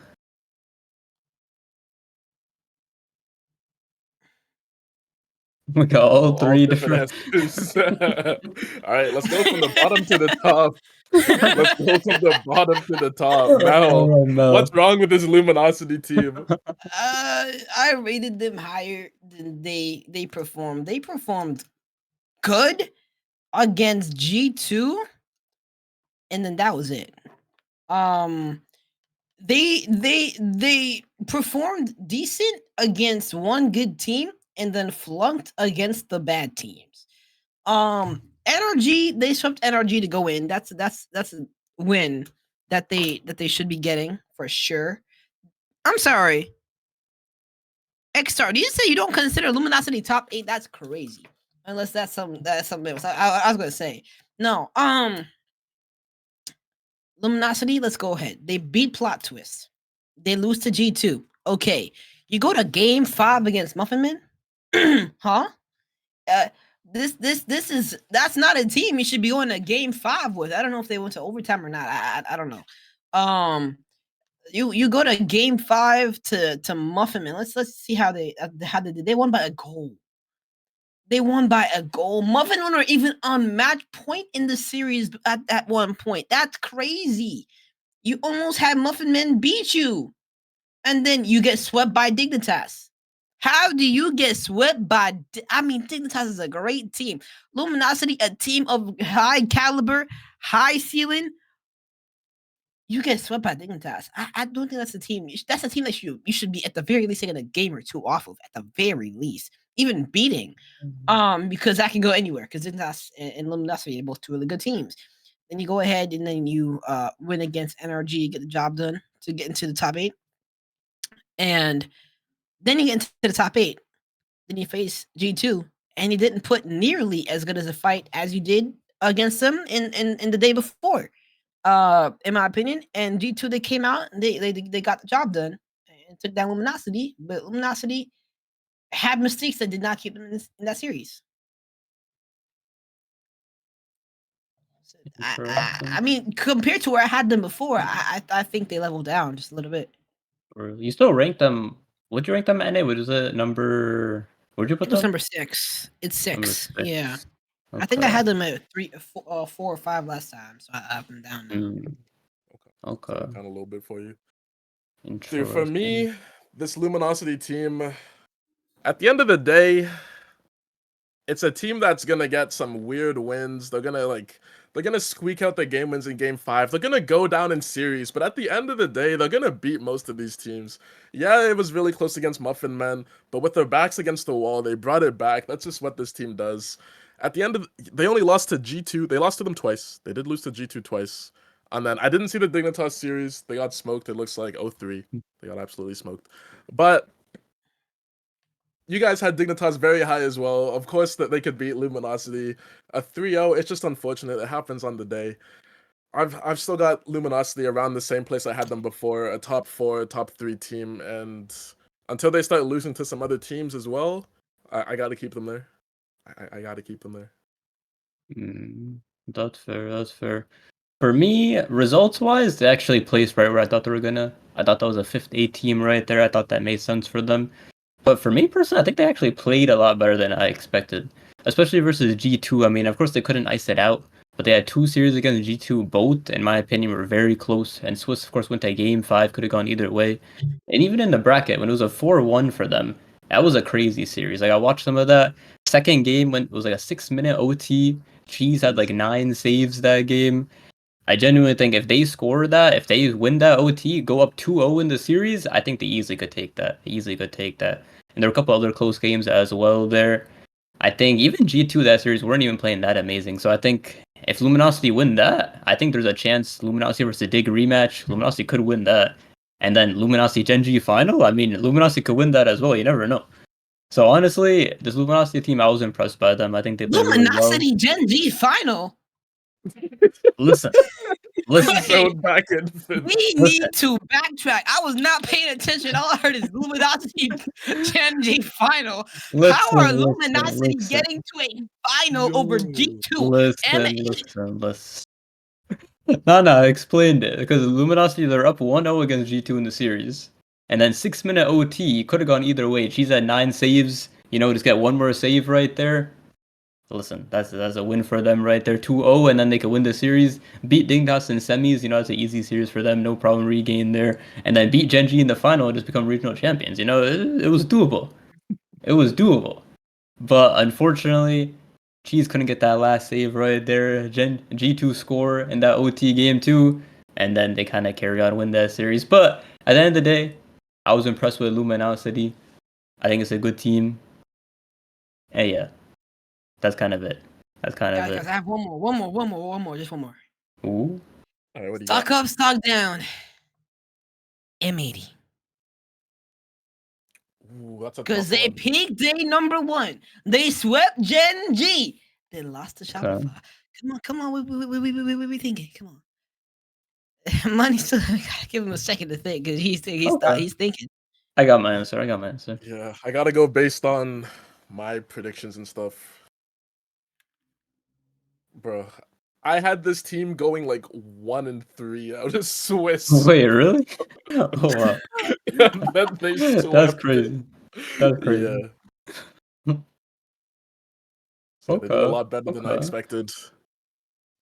We got all three different answers. All right, let's go from the bottom to the top. Let's go from the bottom to the top. Mel, what's wrong with this Luminosity team? I rated them higher than they performed. They performed good against G2, and then that was it. They performed decent against one good team and then flunked against the bad teams. NRG, they swept NRG to go in. That's a win that they should be getting for sure. I'm sorry. X-Star, do you say you don't consider Luminosity top 8? That's crazy. Unless that's something else. I was gonna say. No. Luminosity, let's go ahead. They beat Plot Twist. They lose to G2. Okay. You go to game 5 against Muffinman? Huh? That's not a team you should be on a game 5 with. I don't know if they went to overtime or not. I don't know. You go to game 5 to Muffinman. Let's see how they did. They won by a goal. Muffinman were even on match point in the series at one point. That's crazy. You almost had Muffinman beat you, and then you get swept by Dignitas. How do you get swept by? Dignitas is a great team. Luminosity, a team of high caliber, high ceiling. You get swept by Dignitas. I don't think that's a team. That's a team that you should be at the very least taking a game or two off of. At the very least, even beating, because that can go anywhere. Because Dignitas and Luminosity are both two really good teams. Then you go ahead and then you win against NRG, get the job done to get into the top 8, and then you get into the top 8. Then you face G2, and you didn't put nearly as good as a fight as you did against them in the day before. In my opinion, and G2 they came out and they got the job done and took down Luminosity, but Luminosity had mistakes that did not keep them in that series. So I mean, compared to where I had them before, I think they leveled down just a little bit. You still rank them? Would you rank them NA? What is it number? Where'd you put them? It was number 6. It's 6. Yeah. Okay. I think I had them at 4 or 5 last time, so I up them down now. Okay. Down a little bit for you. Dude, for me, this Luminosity team, at the end of the day, it's a team that's gonna get some weird wins. They're gonna squeak out the game wins in game 5. They're gonna go down in series, but at the end of the day, they're gonna beat most of these teams. Yeah, it was really close against Muffin Men, but with their backs against the wall, they brought it back. That's just what this team does. At the end of, they only lost to G2. They lost to them twice. They did lose to G2 twice. And then I didn't see the Dignitas series. They got smoked. It looks like 0-3. They got absolutely smoked. But you guys had Dignitas very high as well. Of course, that they could beat Luminosity. A 3-0, it's just unfortunate. It happens on the day. I've still got Luminosity around the same place I had them before, a top 4, top 3 team, and until they start losing to some other teams as well, I got to keep them there. I got to keep them there. That's fair. That's fair. For me, results-wise, they actually placed right where I thought they were gonna. I thought that was a 5th A team right there. I thought that made sense for them. But for me personally, I think they actually played a lot better than I expected, especially versus G2. I mean, of course, they couldn't ice it out, but they had 2 series against G2. Both, in my opinion, were very close. And Swiss, of course, went to Game 5, could have gone either way. And even in the bracket, when it was a 4-1 for them, that was a crazy series. Like, I watched some of that. Second game, when it was like a 6-minute OT, Cheese had like 9 saves that game. I genuinely think if they score that, if they win that OT, go up 2-0 in the series, I think they easily could take that. Easily could take that. And there were a couple other close games as well there. I think even G2 that series weren't even playing that amazing. So I think if Luminosity win that, I think there's a chance Luminosity versus Dig rematch, Luminosity could win that. And then Luminosity Gen G final, I mean, Luminosity could win that as well. You never know. So honestly, this Luminosity team, I was impressed by them. I think they played really well. Luminosity Gen G final. Listen. So back in. We need to backtrack. I was not paying attention. All I heard is Luminosity Gen G final. How are Luminosity getting to a final over G2? Listen. No, I explained it. Because Luminosity, they're up 1-0 against G2 in the series. And then 6-minute OT, could have gone either way. She's at 9 saves. You know, just get one more save right there. Listen, that's a win for them right there. 2-0, and then they could win the series. Beat Dignitas in semis, you know, it's an easy series for them. No problem regain there. And then beat Gen G in the final and just become regional champions. You know, it was doable. It was doable. But unfortunately, Cheese couldn't get that last save right there. G2 score in that OT game too. And then they kind of carry on win that series. But at the end of the day, I was impressed with Luminosity. I think it's a good team. And yeah. That's kind of it. That's kind of it. Guys, I have one more, just one more. Ooh. All right, what do you Stock got? up, stock down. M80. Ooh, that's a Because tough they one. peaked day number 1. They swept Gen G. They lost to Shopify. Come on. We thinking. Come on. Money still gotta give him a second to think because he's thinking. I got my answer. Yeah, I gotta go based on my predictions and stuff. Bro, I had this team going like 1-3 out of Swiss. Wait, really? Oh wow. Then they That's crazy. That's crazy. Yeah. So they did a lot better than I expected.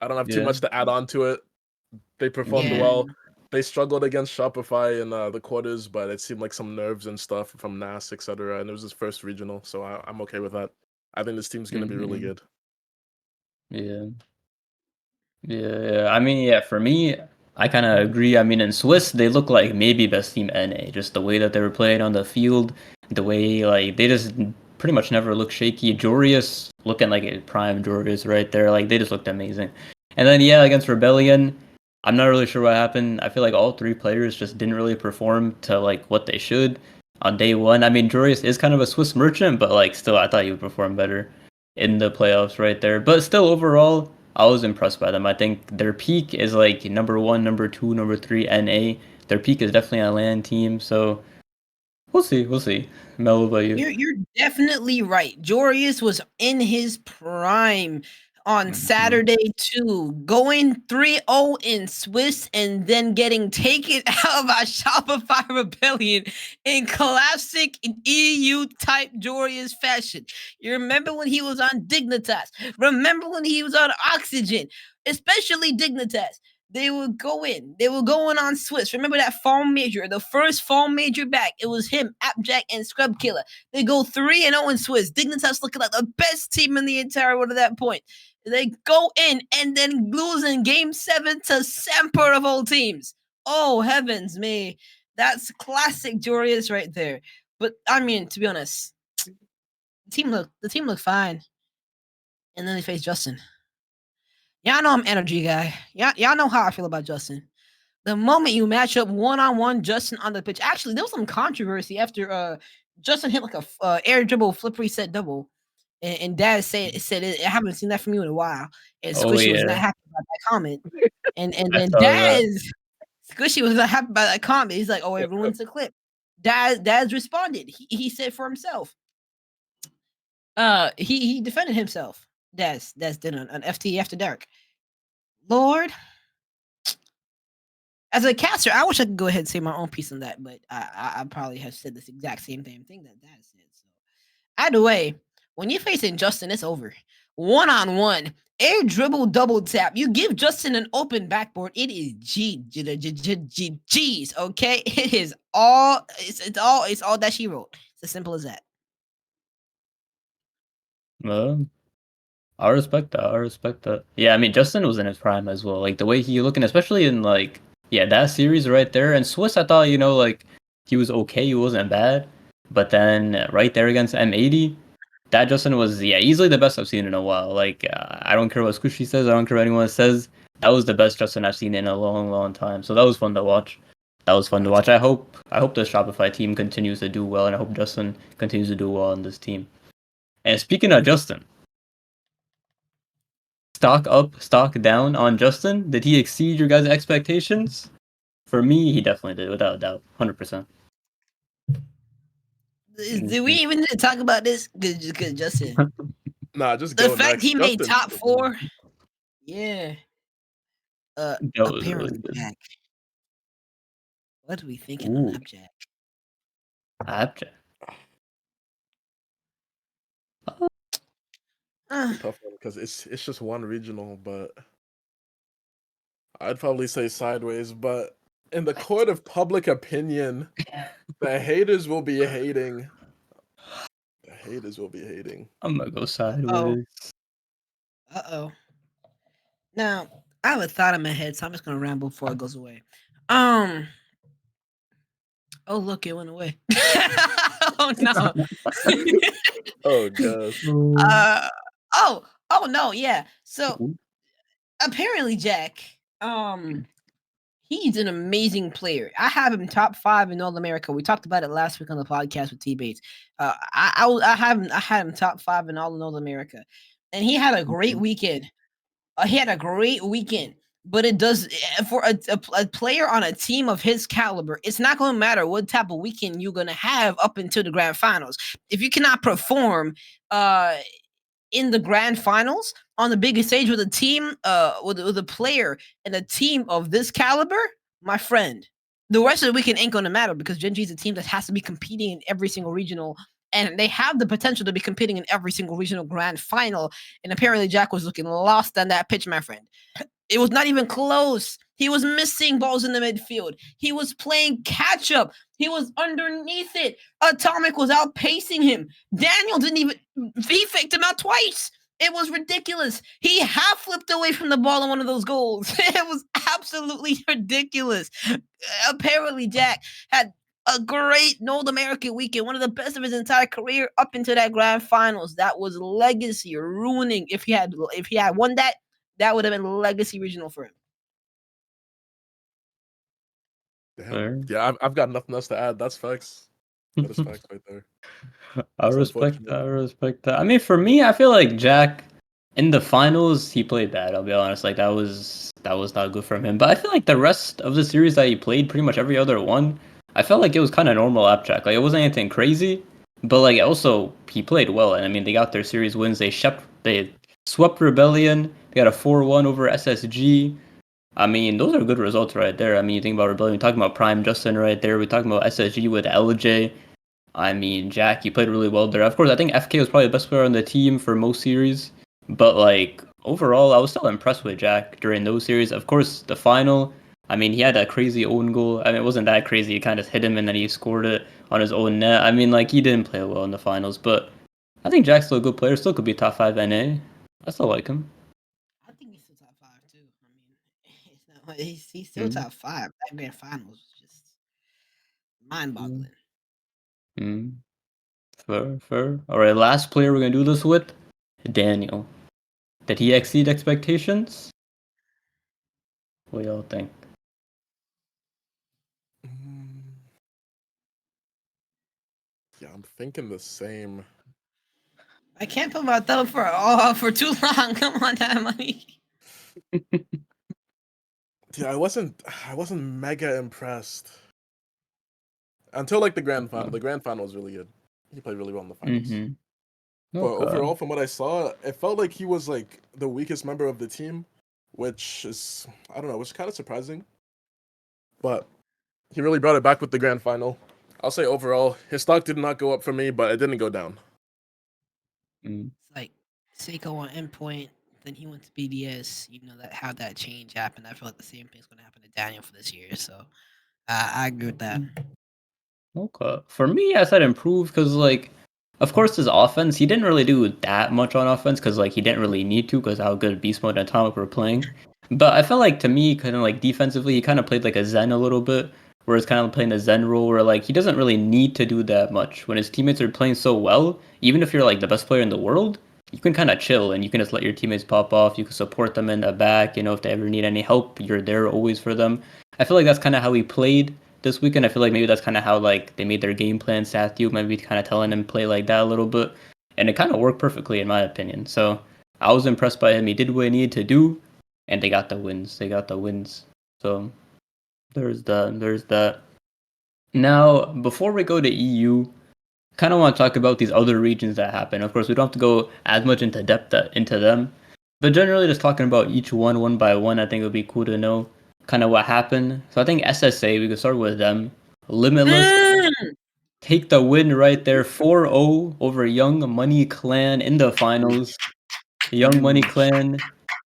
I don't have too much to add on to it. They performed well. They struggled against Shopify in the quarters, but it seemed like some nerves and stuff from NAS, etc. And it was his first regional, so I'm okay with that. I think this team's gonna be really good. Yeah. I mean, yeah, for me, I kind of agree. I mean, in Swiss, they look like maybe best team NA. Just the way that they were playing on the field, the way like they just pretty much never look shaky. Jorius looking like a prime Jorius right there. Like they just looked amazing. And then yeah, against Rebellion, I'm not really sure what happened. I feel like all 3 players just didn't really perform to like what they should on day 1. I mean, Jorius is kind of a Swiss merchant, but like still, I thought he would perform better in the playoffs right there. But still, overall, I was impressed by them. I think their peak is like number 1, number 2, number 3 NA. Their peak is definitely a LAN team. So we'll see. Mel, what about you? You're definitely right. Jorius was in his prime on Saturday too, going 3-0 in Swiss and then getting taken out by Shopify Rebellion in classic EU type Jorius fashion. You remember when he was on Dignitas? Remember when he was on Oxygen? Especially Dignitas. They would go in. They were going on Swiss. Remember that fall major, the first fall major back. It was him, Appjack, and Scrub Killer. They go 3-0 in Swiss. Dignitas looking like the best team in the entire world at that point. They go in and then lose in game 7 to Semper of all teams. Oh, heavens me. That's classic Jorius right there. But I mean, to be honest, the team looked fine. And then they faced Justin. Y'all know I'm energy guy. Y'all know how I feel about Justin. The moment you match up one-on-one Justin on the pitch, actually, there was some controversy after Justin hit like a air dribble flip reset double, and Dad said I haven't seen that from you in a while, and Oh Squishy was not yeah, happy about that comment, and I then saw that. Squishy was not happy about that comment. He's like, oh, it ruins the clip. Dad's responded. He said for himself. He defended himself. That's did an FT after dark. Lord, as a caster, I wish I could go ahead and say my own piece on that, but I probably have said this exact same damn thing that Dad said. So either way, when you're facing Justin, it's over. One-on-one, air dribble double tap. You give Justin an open backboard. It is G's. Okay, it is all. It's all that she wrote. It's as simple as that. I respect that. I respect that. Yeah, I mean Justin was in his prime as well. Like the way he looking, especially in like that series right there. And Swiss, I thought like he was okay. He wasn't bad. But then right there against M80, that Justin was easily the best I've seen in a while. Like I don't care what Squishy says. I don't care what anyone says. That was the best Justin I've seen in a long, long time. So that was fun to watch. That was fun to watch. I hope the Shopify team continues to do well, and I hope Justin continues to do well on this team. And speaking of Justin. Stock up, stock down on Justin? Did he exceed your guys' expectations? For me, he definitely did, without a doubt, 100%. Do we even need to talk about this? Because Justin, Nah, just the go fact next. he made Justin. top 4, yeah. That was really Apparently, good. Jack. What are we thinking on Ooh, Abjack? Abject. Uh, Tough one because it's just one regional, but I'd probably say sideways. But in the court of public opinion, the haters will be hating. The haters will be hating. I'm gonna go oh. sideways. Uh-oh. Now, I have a thought in my head, so I'm just gonna ramble before it goes away. Oh look, it went away. Oh no. Oh gosh. Oh no, yeah. So apparently Jack, he's an amazing player. I have him top 5 in North America. We talked about it last week on the podcast with T Bates. I had him top 5 in all of North America, and he had a great weekend. He had a great weekend, but it does for a player on a team of his caliber. It's not going to matter what type of weekend you're going to have up until the grand finals. If you cannot perform, in the grand finals on the biggest stage with a team, with a player and a team of this caliber, my friend, the rest of the weekend ain't gonna matter because Gen G is a team that has to be competing in every single regional, and they have the potential to be competing in every single regional grand final. And apparently, Jack was looking lost on that pitch, my friend. It was not even close. He was missing balls in the midfield. He was playing catch up. He was underneath it. Atomic was outpacing him. Daniel didn't even, he faked him out twice. It was ridiculous. He half flipped away from the ball in one of those goals. It was absolutely ridiculous. Apparently, Jack had a great North American weekend, one of the best of his entire career up into that grand finals. That was legacy ruining. If he had won that, that would have been legacy regional for him. Damn. Yeah, I've got nothing else to add. That's facts. That is facts right there. I That's respect unfortunate. that. I respect that. I mean, for me, I feel like Jack in the finals he played bad. I'll be honest. Like that was not good from him. But I feel like the rest of the series that he played, pretty much every other one, I felt like it was kind of normal Abjack. Like it wasn't anything crazy, but like also he played well. And I mean, they got their series wins. They swept Rebellion. They got a 4-1 over SSG. I mean, those are good results right there. I mean, you think about Rebellion, we're talking about Prime Justin right there. We're talking about SSG with LJ. I mean, Jack, you played really well there. Of course, I think FK was probably the best player on the team for most series. But, like, overall, I was still impressed with Jack during those series. Of course, the final, I mean, he had that crazy own goal. I mean, it wasn't that crazy. It kind of hit him and then he scored it on his own net. I mean, like, he didn't play well in the finals. But I think Jack's still a good player. Still could be top 5 NA. I still like him. I think he's still top 5 too. I mean, it's not, he's still top 5. That grand finals was just mind-boggling. Fair. All right, last player we're gonna do this with, Daniel. Did he exceed expectations? What y'all think? Yeah, I'm thinking the same. I can't put my thumb for too long. Come on, that money. Yeah, I wasn't mega impressed until like the grand final. The grand final was really good. He played really well in the finals. Mm-hmm. But Okay. overall, from what I saw, it felt like he was like the weakest member of the team, which is I don't know, which is kind of surprising. But he really brought it back with the grand final. I'll say overall, his stock did not go up for me, but it didn't go down. Mm. It's like Seiko on endpoint, then he went to BDS. You know that how that change happened. I feel like the same thing's going to happen to Daniel for this year. So I agree with that. Okay. For me, I said improve because, like, of course, his offense, he didn't really do that much on offense because, like, he didn't really need to because how good Beast Mode and Atomic were playing. But I felt like, to me, kind of like defensively, he kind of played like a Zen a little bit, where it's kind of playing a Zen role where, like, he doesn't really need to do that much. When his teammates are playing so well, even if you're, like, the best player in the world, you can kind of chill and you can just let your teammates pop off. You can support them in the back. You know, if they ever need any help, you're there always for them. I feel like that's kind of how he played this weekend. I feel like maybe that's kind of how like they made their game plan. Sathu maybe kind of telling him play like that a little bit, and it kind of worked perfectly in my opinion. So I was impressed by him. He did what he needed to do, and they got the wins. They got the wins. So there's that. There's that. Now before we go to EU, kind of want to talk about these other regions that happen. Of course, we don't have to go as much into depth into them, but generally just talking about each one by one, I think it would be cool to know kind of what happened. So I think SSA, we could start with them. Limitless take the win right there, 4-0 over Young Money Clan in the finals. Young Money Clan,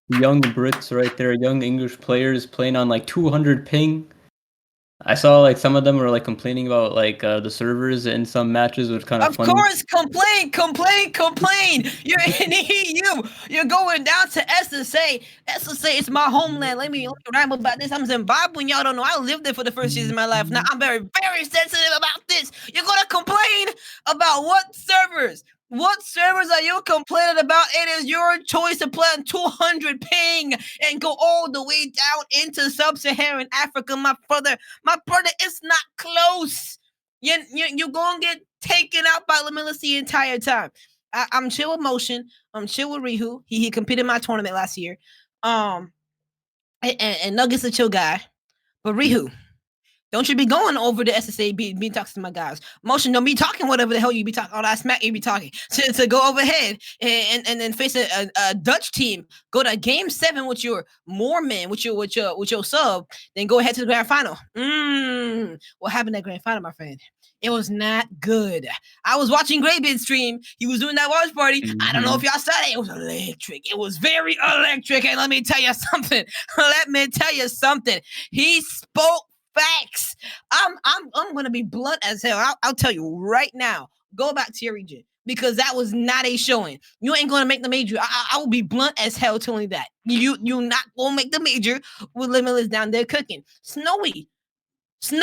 young Brits right there, young English players playing on like 200 ping. I saw like some of them were like complaining about like the servers in some matches, which was kind of Of funny. course, complain. You're in EU. You're going down to SSA. SSA is my homeland. Let me ramble about this. I'm Zimbabwean. Y'all don't know. I lived there for the first years of my life. Now I'm very, very sensitive about this. You're gonna complain about what servers? What servers are you complaining about? It is your choice to play on 200 ping and go all the way down into sub-Saharan Africa, my brother. My brother, it's not close. You're gonna get taken out by Limitless the entire time. I'm chill with Motion. I'm chill with Rihu. He competed in my tournament last year. And Nugget's a chill guy. But Rihu, don't you be going over the SSA be talking to my guys. Motion, don't be talking whatever the hell you be talking. All that smack you be talking. To go overhead and then face a Dutch team. Go to game 7 with your Moorman, with your sub, then go ahead to the grand final. What happened at grand final, my friend? It was not good. I was watching Graybid stream. He was doing that watch party. I don't know if y'all saw it. It was electric. It was very electric. And let me tell you something. He spoke facts. I'm gonna be blunt as hell. I'll tell you right now. Go back to your region because that was not a showing. You ain't gonna make the major. I will be blunt as hell telling you that. You not gonna make the major with Limitless down there cooking. Snowy. He's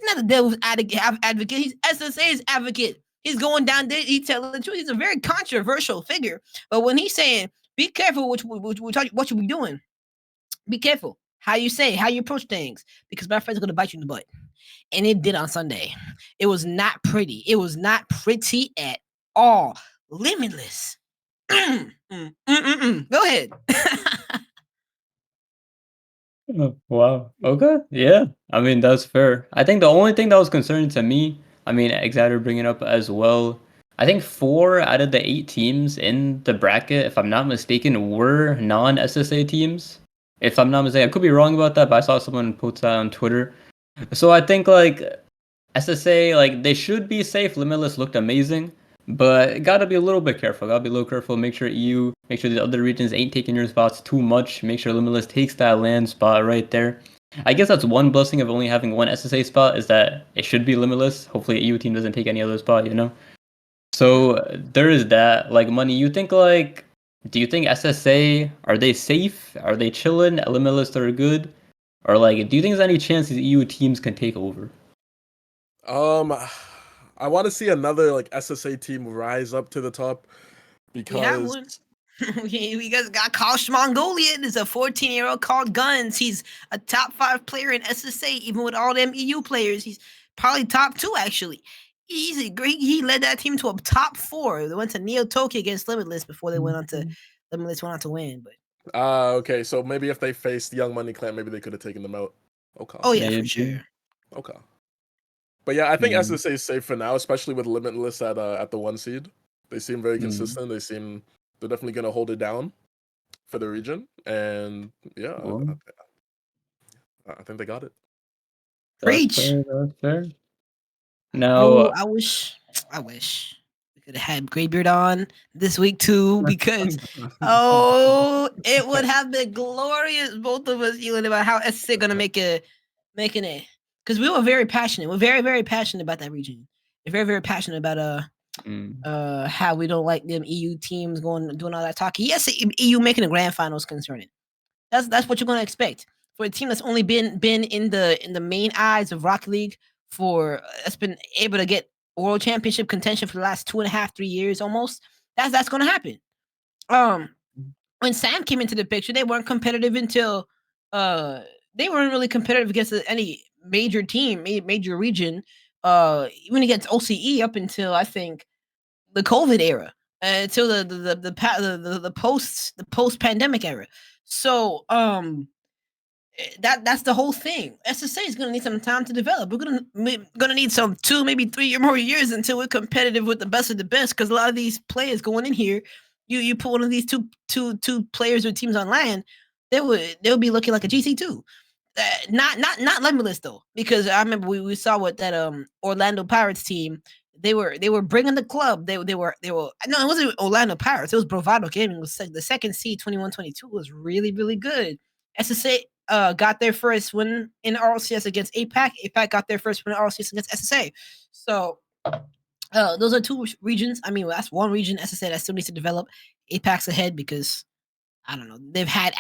not the devil's advocate. He's SSA's advocate. He's going down there. He's telling the truth. He's a very controversial figure. But when he's saying, "Be careful what you be doing," be careful how you say, how you approach things, because my friend's gonna bite you in the butt. And it did on Sunday. It was not pretty. It was not pretty at all. Limitless. Go ahead. Oh, wow. Okay. Yeah. I mean, that's fair. I think the only thing that was concerning to me, I mean, Exater bringing up as well. I think 4 out of the 8 teams in the bracket, if I'm not mistaken, were non-SSA teams. If I'm not mistaken, I could be wrong about that, but I saw someone post that on Twitter. So I think like SSA, like they should be safe. Limitless looked amazing, but gotta be a little bit careful. Gotta be a little careful. Make sure EU, make sure the other regions ain't taking your spots too much. Make sure Limitless takes that land spot right there. I guess that's one blessing of only having one SSA spot is that it should be Limitless. Hopefully, EU team doesn't take any other spot, you know. So there is that. Like Money, you think like, do you think SSA are they safe? Are they chilling? Limitless are good, or like, do you think there's any chance these EU teams can take over? I want to see another like SSA team rise up to the top You have because one. We guys got Kosh Mongolian. Is a 14-year-old called Guns. He's a top 5 player in SSA, even with all them EU players. He's probably top 2 actually. He's a great. He led that team to a top 4. They went to Neo Tokyo against Limitless before they went on to Limitless went on to win. But Okay. So maybe if they faced Young Money Clan, maybe they could have taken them out. Okay. oh yeah, for Maybe. sure. Okay. But yeah, I think Mm. SSA is safe for now, especially with Limitless at the 1 seed. They seem very Mm. consistent. They're definitely gonna hold it down for the region, and yeah, Cool. I think they got it. That's Preach. fair. That's fair. Now, Oh, I wish we could have had Greybeard on this week too, because it would have been glorious. Both of us yelling about how SSA gonna making it, because we were very passionate. We're very, very passionate about that region. We're very, very passionate about Mm. how we don't like them EU teams doing all that talking. Yes, EU making the grand finals concerning. That's what you're gonna expect for a team that's only been in the main eyes of Rocket League that's been able to get world championship contention for the last 2.5, 3 years almost. That's gonna happen. When Sam came into the picture, they weren't competitive until they weren't really competitive against any major team, major region. Even against OCE up until I think the COVID era, until the post pandemic era. So that's the whole thing. SSA is gonna need some time to develop. We're gonna need some 2, maybe 3 or more years until we're competitive with the best of the best. Because a lot of these players going in here, you put one of these two players or teams on land, they would be looking like a GC2. Not Limitless though, because I remember we saw what that Orlando Pirates team. They were bringing the club. They were no, it wasn't Orlando Pirates. It was Bravado Gaming. It was the second seed 21-22 was really, really good. SSA got their first win in RLCS against APAC. APAC got their first win in RLCS against SSA. So those are 2 regions. I mean, that's one region SSA that still needs to develop. APAC's ahead because I don't know. They've had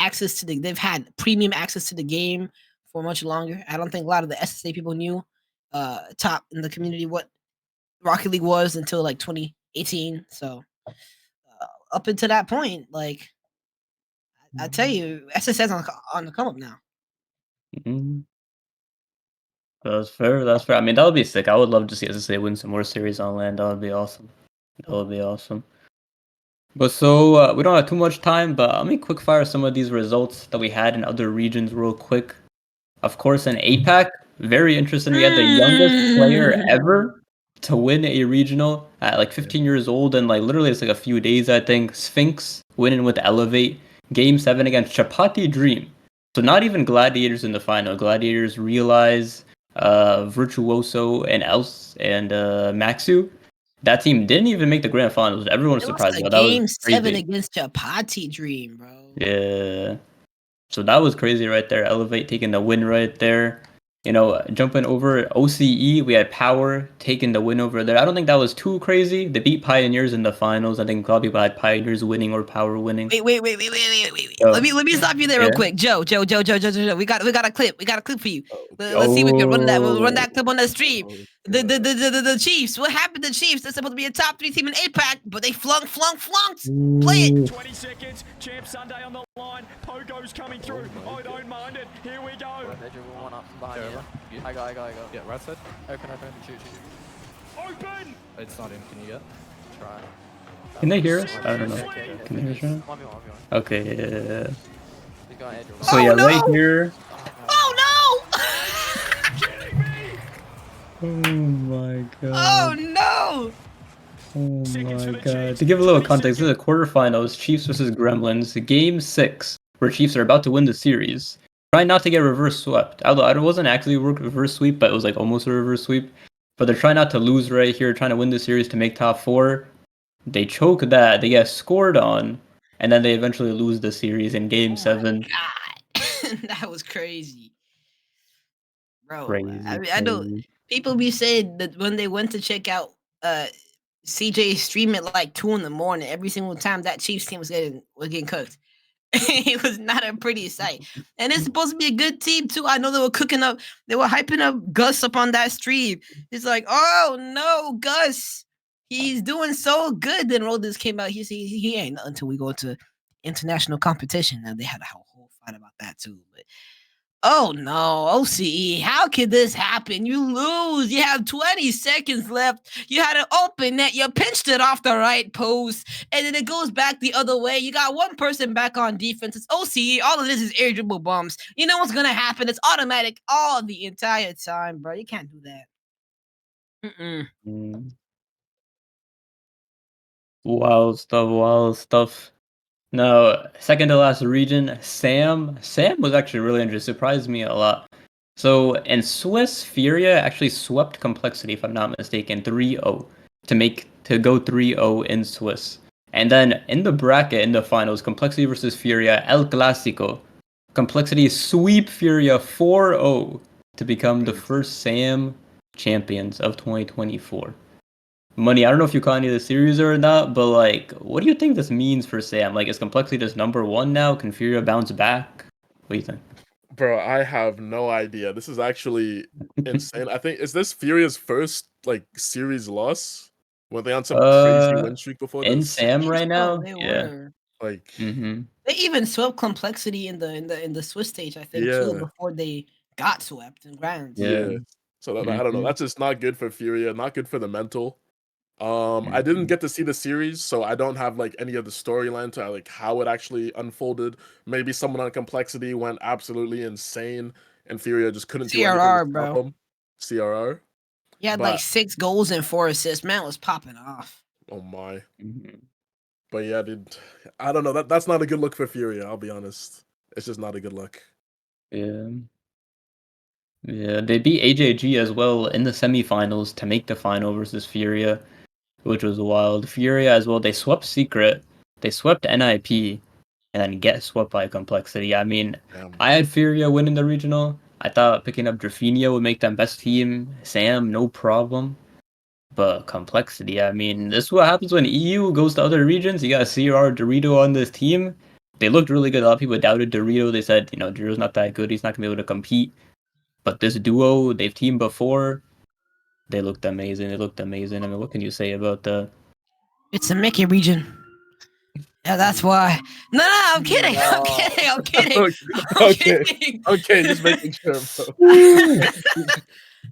premium access to the game for much longer. I don't think a lot of the SSA people knew top in the community what Rocket League was until like 2018. So up until that point, like I tell you, SSA's on the come up now. Mm. That's fair. That's fair. I mean, that would be sick. I would love to see SSA win some more series on land. That would be awesome. That would be awesome. But so we don't have too much time, but let me quick fire some of these results that we had in other regions real quick. Of course, in APAC, very interesting. We had the youngest player ever to win a regional at like 15 years old, and like literally it's like a few days, I think. Sphinx winning with Elevate, Game 7 against Chapati Dream. So not even Gladiators in the final. Gladiators Realize, Virtuoso, and Else and Maxu. That team didn't even make the grand finals. Everyone was It was surprised a about that. Game Was 7 crazy. against Chapati Dream, bro. Yeah. So that was crazy right there. Elevate taking the win right there. You know, jumping over OCE, we had Power taking the win over there. I don't think that was too crazy. They beat Pioneers in the finals. I think a lot of people had Pioneers winning or Power winning. Wait. Yo, Let me stop you there real yeah. quick. Joe. We got a clip. We got a clip for you. Let's see if we can run that. We'll run that clip on the stream. The Chiefs. What happened to the Chiefs? They're supposed to be a top 3 team in APAC, but they flunked. Play it. 20 seconds. Champ Sunday on the line. Pogo's coming through. I don't mind it. Here we go. They dribble one up from behind you. I go. Yeah, right side. Open. Shoot. Open. It's not him. Can you get? Try. Can they hear us? I don't know. Okay. Can they hear us? 1v1. Okay, yeah. He's going edge. So Oh, yeah, no! right here. Oh Kidding me. Oh my no! god. Oh no! Oh Seconds for my the god. Chiefs. To give a little 20 context, this is a quarterfinals, Chiefs versus Gremlins, game 6, where Chiefs are about to win the series. Trying not to get reverse swept. Although it wasn't actually a reverse sweep, but it was like almost a reverse sweep. But they're trying not to lose right here, trying to win the series to make top 4. They choke that, they get scored on, and then they eventually lose the series in game 7. God, that was crazy, bro. Crazy, I know crazy. people be saying that when they went to check out CJ stream at like 2 in.the morning, every single time that Chiefs team was getting cooked. It was not a pretty sight. And it's supposed to be a good team too. I know they were hyping up Gus up on that stream. It's like, oh no, Gus. He's doing so good. Then Rodis came out. He ain't nothing until we go to international competition. And they had a whole fight about that too. But oh no, OCE, how could this happen? You lose. You have 20 seconds left. You had an open net. You pinched it off the right post. And then it goes back the other way. You got one person back on defense. It's OCE. All of this is air dribble bumps. You know what's going to happen? It's automatic all the entire time, bro. You can't do that. Mm-mm. Mm. Wild stuff, wild stuff. No, second to last region, Sam. Sam was actually really interesting. Surprised me a lot. So in Swiss, Furia actually swept Complexity, if I'm not mistaken, 3-0 to go 3-0 in Swiss. And then in the bracket in the finals, Complexity versus Furia, El Clásico. Complexity sweep Furia 4-0 to become the first Sam champions of 2024. Money, I don't know if you caught any of the series or not, but like, what do you think this means for Sam? Like, is Complexity just number one now? Can Furia bounce back? What do you think? Bro, I have no idea. This is actually insane. I think is this Furia's first like series loss? Were they on some crazy win streak before In this? Sam right now? They Yeah. were. Like, They even swept Complexity in the Swiss stage, I think, too, Yeah. before they got swept in Grands. yeah. So I don't know. Mhm. That's just not good for Furia. Not good for the mental. I didn't get to see the series, so I don't have like any of the storyline to like how it actually unfolded. Maybe someone on Complexity went absolutely insane, and Furia just couldn't do anything CRR, to stop bro. them. CRR. He had But like 6 goals and 4 assists. Man was popping off. oh my. Mhm. But yeah, dude. I don't know. That's not a good look for Furia. I'll be honest. It's just not a good look. Yeah. Yeah, they beat AJG as well in the semifinals to make the final versus Furia, which was wild. Furia as well, they swept Secret, they swept NIP, and then get swept by Complexity. I mean, Damn. I had Furia winning the regional. I thought picking up Drafinia would make them best team. Sam, no problem. But Complexity, I mean, this is what happens when EU goes to other regions. You got CR Dorito on this team. They looked really good. A lot of people doubted Dorito. They said, Dorito's not that good. He's not going to be able to compete. But this duo, they've teamed before. They looked amazing. They looked amazing. I mean, what can you say about that? It's a Mickey region. Yeah, that's why. No, I'm kidding. I'm kidding. I'm kidding. I'm Okay. kidding. Okay, just making sure, bro.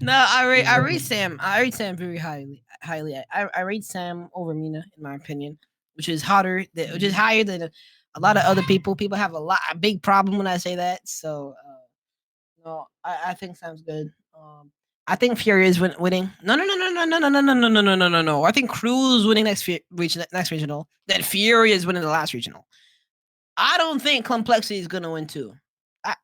No, I rate Sam. I rate Sam very highly. I rate Sam over Mina in my opinion, which is which is higher than a lot of other people. People have a big problem when I say that. So no, I think Sam's good. I think Fury is winning. No. I think Cruz winning next regional. Then Fury is winning the last regional. I don't think Complexity is gonna win too.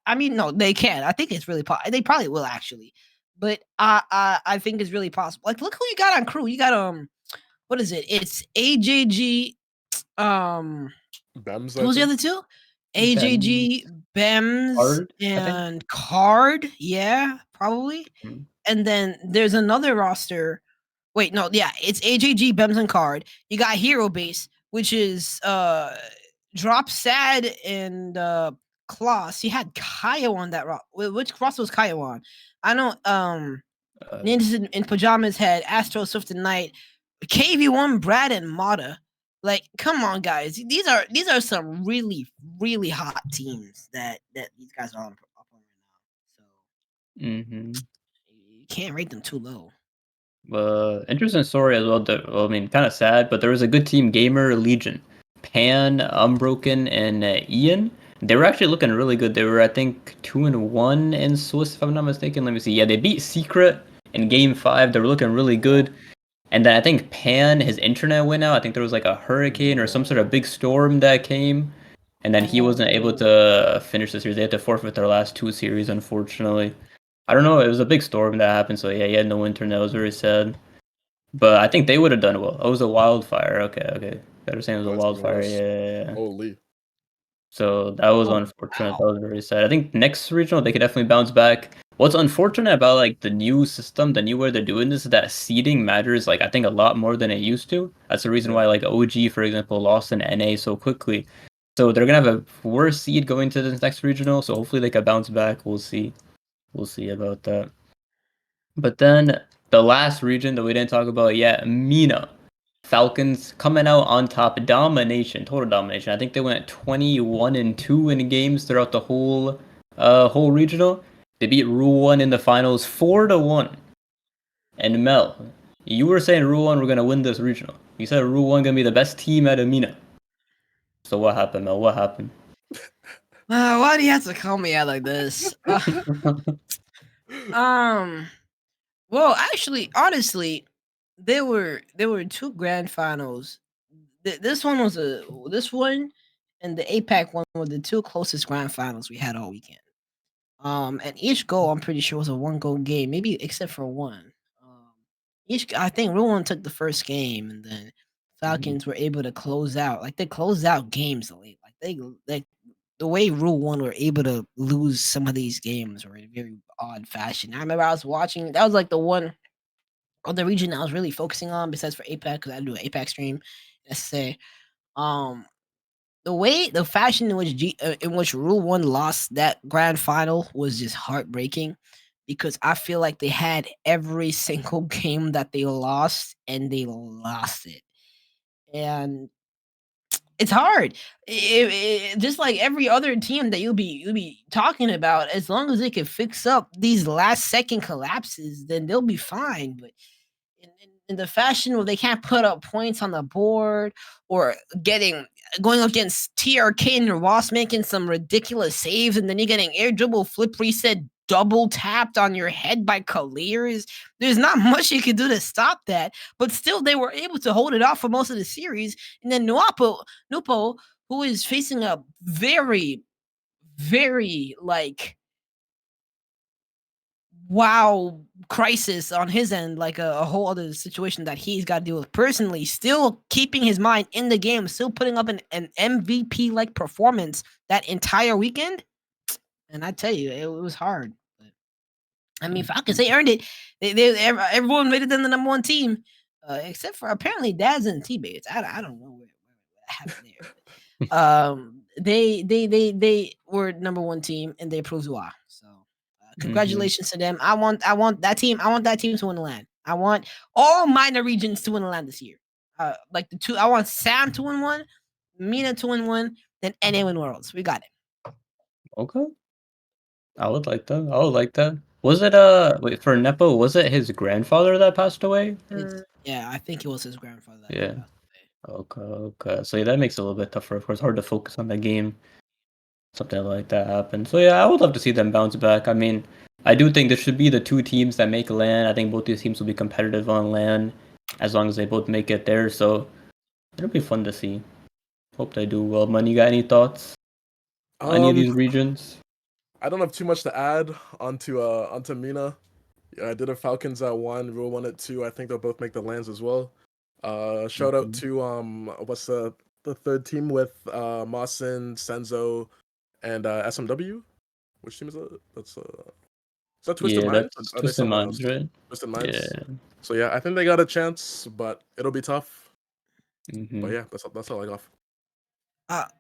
I mean, no, they can. I think it's really possible. They probably will actually, but I think it's really possible. Like, look who you got on crew. You got what is it? It's AJG. Bems, Who's the other two? AJG, Bems, Card, I think. and Card. Yeah, probably. Mhm. And then there's another roster. Wait, no, yeah, it's AJG, Bems, and Card. You got Hero Base, which is Drop Sad and Kloss. He had Kaio on that rock. Which roster was Kaio on? I know Ninjas in Pajamas had Astro, Swift and Knight, KV1, Brad, and Mata. Like, come on, guys. These are some really, really hot teams that these guys are up on right now. So you can't rate them too low. Interesting story as well. Well, I mean, kind of sad, but there was a good team, Gamer Legion, Pan, Unbroken, and Ian. They were actually looking really good. They were, I think, 2-1 in Swiss, if I'm not mistaken. Let me see. Yeah, they beat Secret in Game 5. They were looking really good. And then I think Pan, his internet went out. I think there was like a hurricane or some sort of big storm that came. And then he wasn't able to finish the series. They had to forfeit their last 2 series, unfortunately. I don't know. It was a big storm that happened. So yeah, he had no internet. It was very sad. But I think they would have done well. Oh, it was a wildfire. Okay. They were saying it was a That's even wildfire. worse. Yeah. Holy. So that was unfortunate. That was very sad. I think next regional they could definitely bounce back. What's unfortunate about like the new system, the new way they're doing this, is that seeding matters like I think a lot more than it used to. That's the reason why like OG, for example, lost in NA so quickly. So they're gonna have a worse seed going to this next regional. So hopefully they can bounce back. We'll see. We'll see about that. But then the last region that we didn't talk about yet, MENA. Falcons coming out on top, domination, total domination. I think they went 21-2 in games throughout the whole regional. They beat Rule 1 in the finals 4-1. And Mel, you were saying Rule 1 were gonna win this regional. You said Rule 1 gonna be the best team at Amina. So what happened, Mel? What happened? Why do you have to call me out like this? Well, actually, honestly, there were two grand finals. This one and the APAC one were the two closest grand finals we had all weekend. And each goal I'm pretty sure was a 1-goal game, maybe except for one. I think Rule 1 took the first game, and then Falcons were able to close out. Like they closed out games late. Like they the way Rule 1 were able to lose some of these games were in a very odd fashion. I remember I was watching. That was like the one other region I was really focusing on besides for APAC because I do an APAC stream. Let's say, the fashion in which Rule 1 lost that grand final was just heartbreaking because I feel like they had every single game that they lost and they lost it. And it's hard. Just like every other team that you'll be talking about, as long as they can fix up these last second collapses, then they'll be fine. But in the fashion where they can't put up points on the board or going up against TRK and Ross making some ridiculous saves, and then you're getting air dribble flip reset double tapped on your head by Clears. There's not much you can do to stop that, but still they were able to hold it off for most of the series. And then Nupo, who is facing a very, very wow crisis on his end, like a whole other situation that he's got to deal with personally, still keeping his mind in the game, still putting up an MVP like performance that entire weekend. And I tell you, it was hard. But, I mean, Falcons, they earned it. Everyone rated them the number one team, except for apparently Daz and T-Bates. I don't know what happened there. They were number one team and they proved why. So congratulations to them. I want that team. I want that team to win the land. I want all minor regions to win the land this year. Like the two. I want Sam to win one, Mina to win one, then NA win Worlds. We got it. Okay. I would like that. Was it wait, for Nepo, was it his grandfather that passed away? Yeah, I think it was his grandfather. Yeah. Okay. So yeah, that makes it a little bit tougher. Of course, hard to focus on the game. Something like that happened. So yeah, I would love to see them bounce back. I mean, I do think there should be the two teams that make LAN. I think both these teams will be competitive on LAN as long as they both make it there. So it'll be fun to see. Hope they do well. Money, you got any thoughts on any of these regions? I don't have too much to add onto Mina. Yeah, I did a Falcons at 1, Rule 1 at 2. I think they'll both make the lands as well. Shout out to what's the third team with Mawson, Senzo, and SMW. Which team is that? Is that Twisted Minds? That's Twisted Minds, right? Twisted Minds. Yeah. So yeah, I think they got a chance, but it'll be tough. Mm-hmm. But yeah, that's all I got.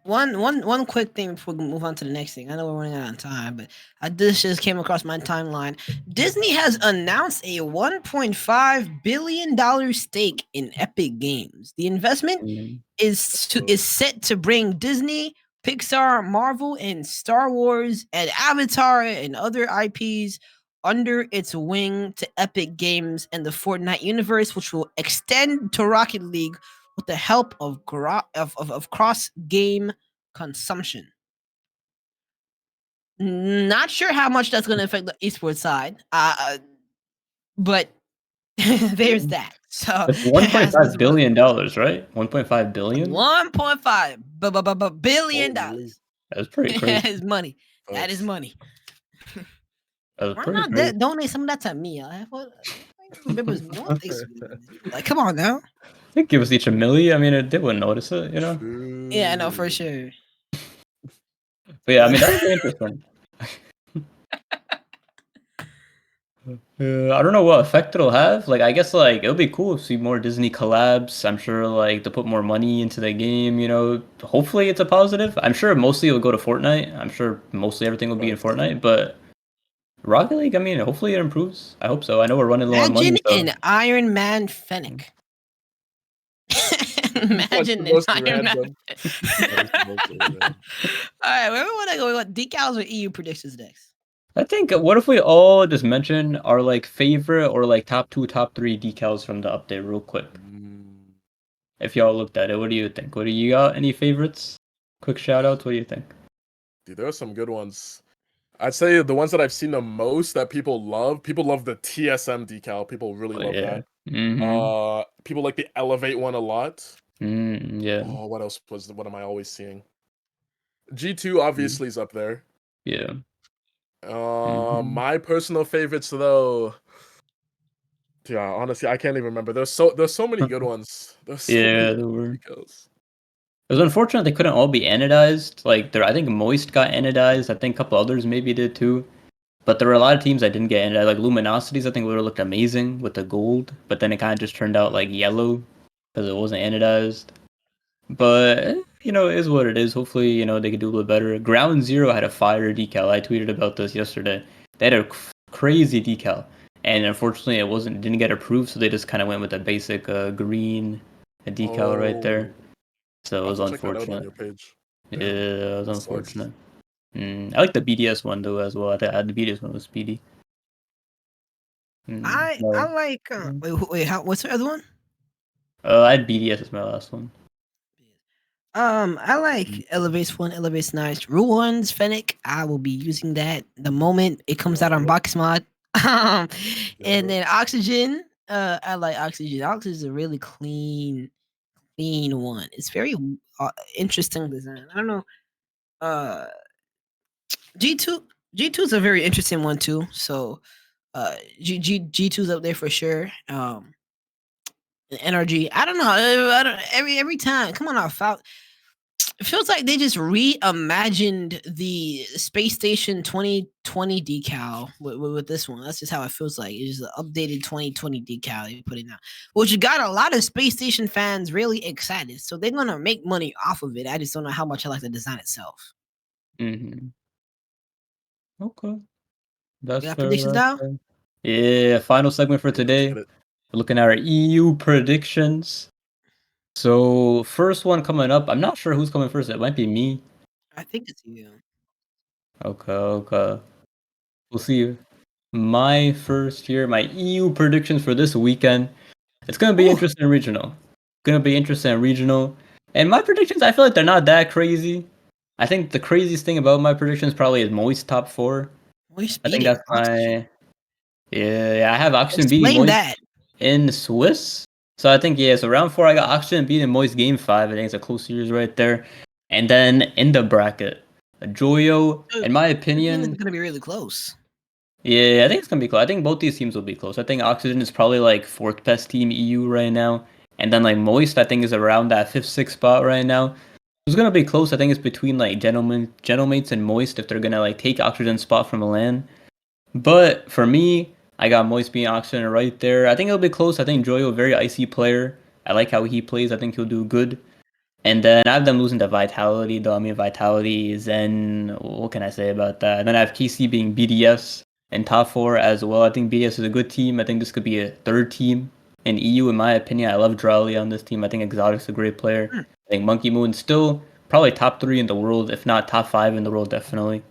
One quick thing before we move on to the next thing. I know we're running out of time, but this just came across my timeline. Disney has announced a $1.5 billion stake in Epic Games. The investment is set to bring Disney, Pixar, Marvel, and Star Wars, and Avatar, and other IPs under its wing to Epic Games and the Fortnite universe, which will extend to Rocket League with the help of cross-game consumption. Not sure how much that's going to affect the esports side, but there's that. So it's $1.5 billion, right? $1.5 billion? $1.5 billion. That's pretty crazy. That is money. That is money. Why not donate some of that to me? Like, come on now. I think give us each $1 million. I mean, they wouldn't notice it, you know? Yeah, I know for sure. But yeah, I mean, that's interesting. I don't know what effect it'll have. Like, I guess, like, it'll be cool to see more Disney collabs. I'm sure, like, to put more money into the game, you know. Hopefully it's a positive. I'm sure mostly it'll go to Fortnite. I'm sure mostly everything will be in Fortnite. But Rocket League, I mean, hopefully it improves. I hope so. I know we're running low on money. Imagine an Iron Man Fennec. Imagine the most an Iron Man. random. That is the most random. All right, where we want to go? We want decals or EU predictions next. I think what if we all just mention our like favorite or like top 2, top 3 decals from the update real quick? If y'all looked at it, what do you think? What do you got? Any favorites? Quick shout outs. What do you think? Dude, there are some good ones. I'd say the ones that I've seen the most that people love the TSM decal. People really love that. Mm-hmm. People like the Elevate one a lot. Yeah. Oh, what am I always seeing? G2 obviously is up there. Yeah. My personal favorites though. Yeah, honestly, I can't even remember. There's so many good ones. There's so Yeah, many there were. decals. It was unfortunate they couldn't all be anodized. Like there, I think Moist got anodized. I think a couple others maybe did too. But there were a lot of teams that didn't get anodized. Like Luminosities, I think would have looked amazing with the gold, but then it kind of just turned out like yellow because it wasn't anodized. But you know, it is what it is. Hopefully, you know, they could do a little better. Ground Zero had a fire decal. I tweeted about this yesterday. They had a crazy decal, and unfortunately, didn't get approved. So they just kind of went with a basic green decal right there. So it was I'll have to check that out on unfortunate. your page. Yeah, it was that sucks. unfortunate. I like the BDS one though as well. I thought the BDS one was speedy. I like. Wait, what's the other one? I had BDS as my last one. I like Elevate's one. Elevate's nice. Rule one's Fennec. I will be using that the moment it comes out on box mod. And then Oxygen. I like Oxygen. Oxygen is a really clean one. It's very interesting design. I don't know. G2 is a very interesting one too. So G2's up there for sure. NRG. I don't know. Every time. Come on, it feels like they just reimagined the Space Station 2020 decal with this one. That's just how it feels like. It's just an updated 2020 decal they're putting out, which got a lot of Space Station fans really excited. So they're gonna make money off of it. I just don't know how much I like the design itself. Okay, that's got fair. predictions now? Yeah, final segment for today. We're looking at our EU predictions. So first one coming up. I'm not sure who's coming first. It might be me. I think it's you. Okay. We'll see. My first year, my EU predictions for this weekend. It's gonna be interesting regional. And my predictions, I feel like they're not that crazy. I think the craziest thing about my predictions probably is Moist top 4. Moist I think beating that's Oxygen. my. Yeah, I have Oxygen beating Explain Moist that. in Swiss. So I think so round 4 I got Oxygen beating Moist game 5. I think it's a close series right there. And then in the bracket, Joyo, in my opinion, It's gonna be really close. Yeah, I think it's gonna be close. I think both these teams will be close. I think Oxygen is probably like 4th best team EU right now, and then like Moist I think is around that 5th, 6th spot right now. It's gonna be close. I think it's between like Gentlemates and Moist if they're gonna like take Oxygen's spot from Milan. But for me, I got Moist being Oxygen right there. I think it'll be close. I think Joyo, a very icy player. I like how he plays. I think he'll do good. And then I have them losing to Vitality, though. I mean, Vitality, Zen, what can I say about that? And then I have KC being BDS in top 4 as well. I think BDS is a good team. I think this could be a 3rd team in EU, in my opinion. I love Drali on this team. I think Exotic's a great player. I think Monkey Moon's still probably top 3 in the world, if not top 5 in the world, definitely.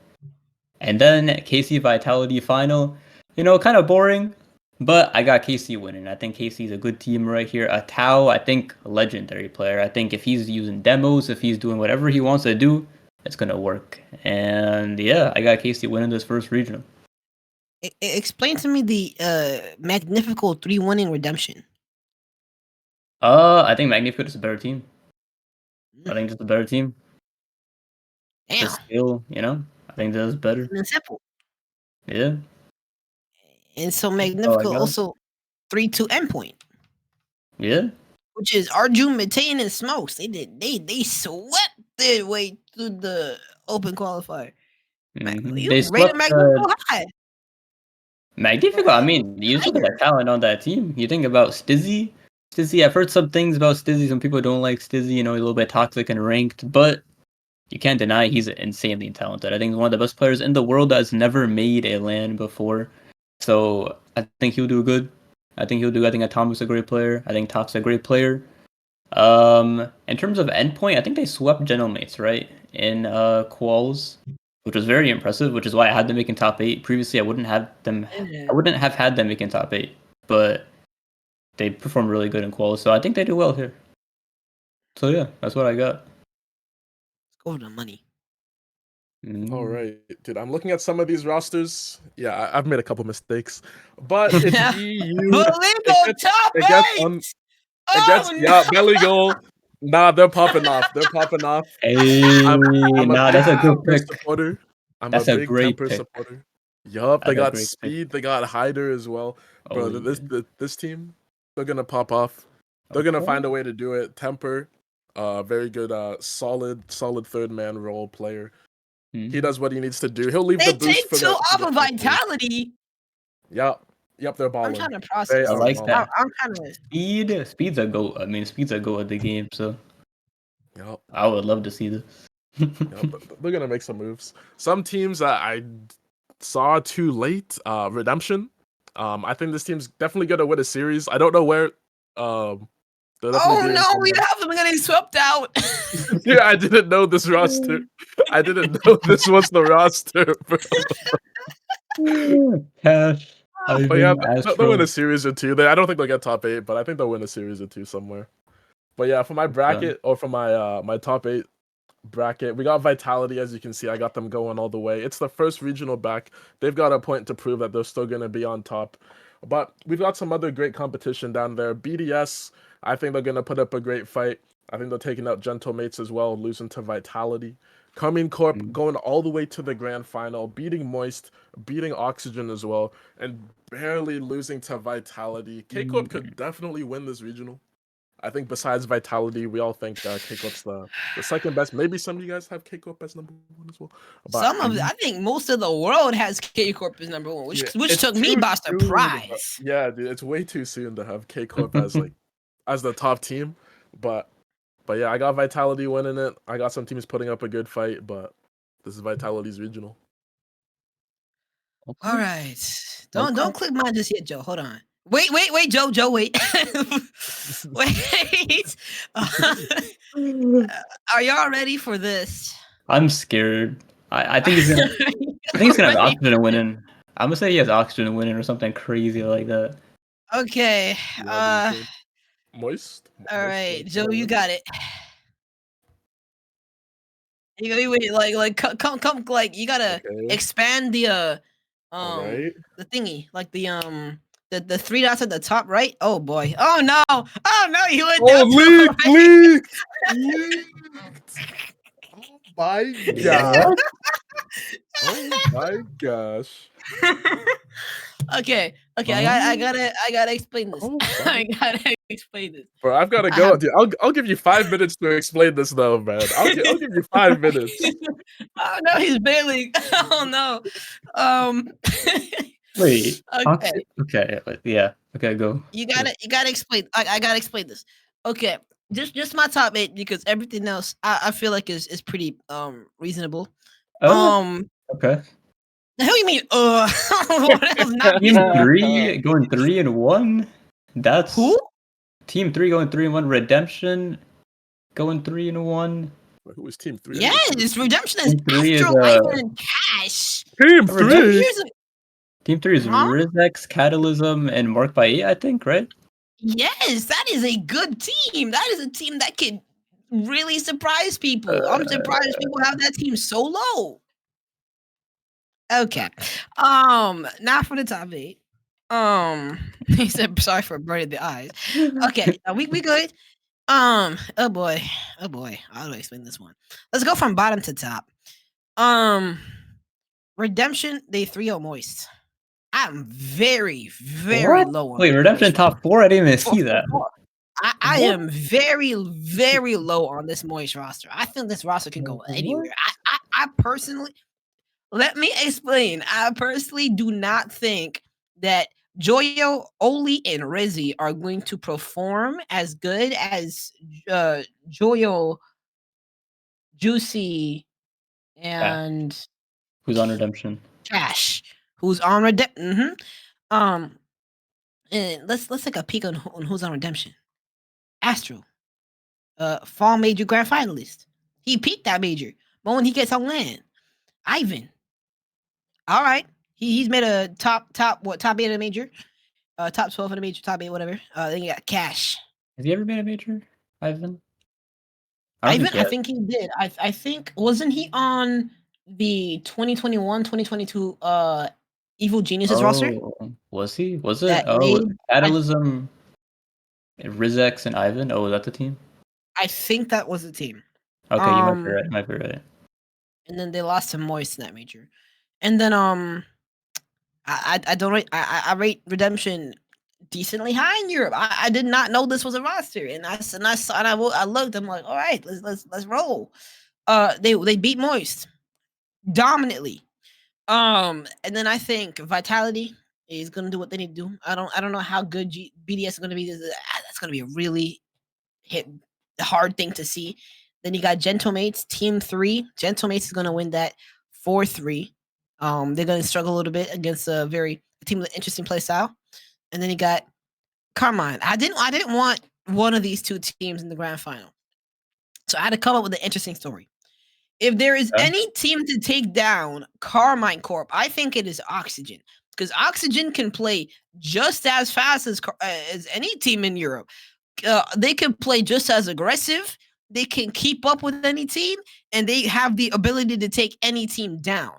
And then KC Vitality final. Kind of boring. But I got KC winning. I think KC's a good team right here. A Tao, I think, a legendary player. I think if he's using demos, if he's doing whatever he wants to do, it's going to work. And yeah, I got KC winning this first regional. Explain to me the Magnifico 3-1 in Redemption. I think Magnifico is a better team. I think just a better team. Damn. The skill, I think that's better. And simple. Yeah. And so Magnifico also 3-2 endpoint. Yeah. Which is Arjun, Matane, and Smokes. They swept their way through the open qualifier. Mm-hmm. You rated Magnifico high. Magnifico, I mean, you look at the talent on that team. You think about Stizzy. I've heard some things about Stizzy. Some people don't like Stizzy, he's a little bit toxic and ranked, but you can't deny he's insanely talented. I think he's one of the best players in the world that's never made a LAN before. So I think he'll do good. I think Atomic's a great player. I think Top's a great player. In terms of endpoint, I think they swept Gentlemates, right? In quals, which was very impressive, which is why I had them making top 8. Previously, I wouldn't have had them making top 8, but they performed really good in quals, so I think they do well here. So yeah, that's what I got. Let's go over the money. All right, dude. I'm looking at some of these rosters. Yeah, I've made a couple mistakes, but it's EU. Moneygo top It gets 8! on. It gets no! belly goal. Nah, they're popping off. They're popping off. Hey, I'm a nah, big that's a good Temper pick. supporter. I'm That's a a big great Temper pick. supporter. Yup, they That's a got great pick. speed. They got Hyder as well, bro. Oh, This team, they're gonna pop off. They're gonna okay. find a way to do it. Temper, very good, solid third man role player. He does what he needs to do. He'll leave They the boost take for 2 the off for of the Vitality. Yep, they're balling. I'm trying to They process. I are like balling. that. I'm trying to. Speed's a goat. I mean, speed's a goat at the game, so Yep. I would love to see this. They're gonna make some moves. Some teams that I saw too late. Redemption. I think this team's definitely gonna win a series. I don't know where. They'll definitely Oh be in no, some- we have them getting swept out. Yeah, I didn't know this roster. I didn't know this was the roster, bro. Cash. But yeah, Ivan, they'll win Astro. a series or two. I don't think they'll get top 8, but I think they'll win a series or two somewhere. But yeah, for my bracket or for my my top 8 bracket, we got Vitality. As you can see, I got them going all the way. It's the first regional back. They've got a point to prove that they're still going to be on top. But we've got some other great competition down there. BDS, I think they're going to put up a great fight. I think they're taking out Gentlemates as well, losing to Vitality. Coming Corp going all the way to the grand final, beating Moist, beating Oxygen as well, and barely losing to Vitality. K-Corp could definitely win this regional. I think besides Vitality, we all think K-Corp's the second best. Maybe some of you guys have K-Corp as number 1 as well. But I think most of the world has K-Corp as number 1, which it's took me too by soon, surprise. yeah, dude, it's way too soon to have K-Corp as as the top team. But yeah, I got Vitality winning it. I got some teams putting up a good fight, but this is Vitality's regional. All right. Don't click mine just yet, Joe. Hold on. Wait, Joe, wait. Wait. Are y'all ready for this? I'm scared. I think he's gonna. I think he's gonna have Oxygen winning. I'm gonna say he has Oxygen winning or something crazy like that. Okay. Moist. All right, Joe, you got it. You wait, like come, like you gotta expand the Alright. the thingy, like the 3 dots at the top right. Oh boy. Oh no, you went down to the right. Leaked! Oh my god. Oh my gosh. Okay, I gotta explain this. Oh, I gotta explain this. Bro, I've gotta go. Dude, I'll give you 5 minutes to explain this though, man. I'll give you 5 minutes. Oh no, he's barely. Oh no. Wait. Okay. Okay. Yeah. Okay. Go. You gotta explain. I gotta explain this. Okay, just my top 8 because everything else I feel like is pretty reasonable. Oh. Okay. The hell you mean? What else not Team reasonable? 3 going 3-1. That's Who? Team 3 going 3-1. Redemption going 3-1. Who is Team 3? Yes, Redemption is Team 3 is, Astro, Ivan, and Cash. Team Redemption. 3? Team 3 is Huh? Rizex, Catalysm, and Mark by 8, I think, right? Yes, that is a good team. That is a team that can really surprise people. I'm surprised people have that team so low. Okay. Now for the top 8. He said sorry for burning the eyes. Okay, we good. Oh boy. How do I explain this one? Let's go from bottom to top. Redemption, they 3-0 Moist. I'm very, very low on Wait, the Redemption Moist. top 4? I didn't even see that. I am very, very low on this Moist roster. I think this roster can go anywhere. I personally, let me explain. I personally do not think that Joyo, Oli, and Rizzy are going to perform as good as Joyo, Juicy, and Who's on Redemption? Cash, who's on Redemption. And let's take a peek on who's on Redemption. Astro, fall major grand finalist. He peaked that major. But when he gets on land, Ivan. All right. He's made a top 8 of the major. Top 12 of the major, top 8, whatever. Then you got Cash. Has he ever made a major, Ivan? I don't Ivan, think he I has. think he did. I think wasn't he on the 2021-2022 Evil Geniuses roster Was he? Was it? that Oh, made Catalysm, Rizex, and Ivan. Oh, was that the team? I think that was the team. Okay, you might be right. You might be right. And then they lost to Moist in that major. And then I don't rate I rate Redemption decently high in Europe. I did not know this was a roster, and I looked. I'm like, all right, let's roll. They beat Moist dominantly. And then I think Vitality is gonna do what they need to do. I don't know how good BDS is gonna be. That's gonna be a really hard thing to see. Then you got Gentlemates, Team 3. Gentlemates is gonna win that 4-3. They're gonna struggle a little bit against a team with an interesting play style. And then you got Carmine. I didn't want one of these two teams in the grand final. So I had to come up with an interesting story. If there is Yeah. any team to take down Carmine Corp, I think it is Oxygen. Because Oxygen can play just as fast as any team in Europe. They can play just as aggressive. They can keep up with any team, and they have the ability to take any team down.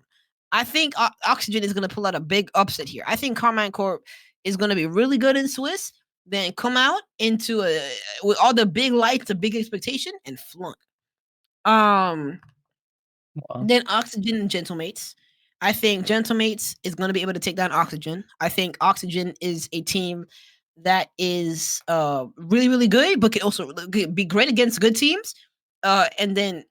I think Oxygen is going to pull out a big upset here. I think Carmine Corp is going to be really good in Swiss, then come out into with all the big lights, the big expectation, and flunk. Wow. Then Oxygen and Gentlemates. I think Gentlemates is going to be able to take down Oxygen. I think Oxygen is a team that is really, really good, but can also be great against good teams, and then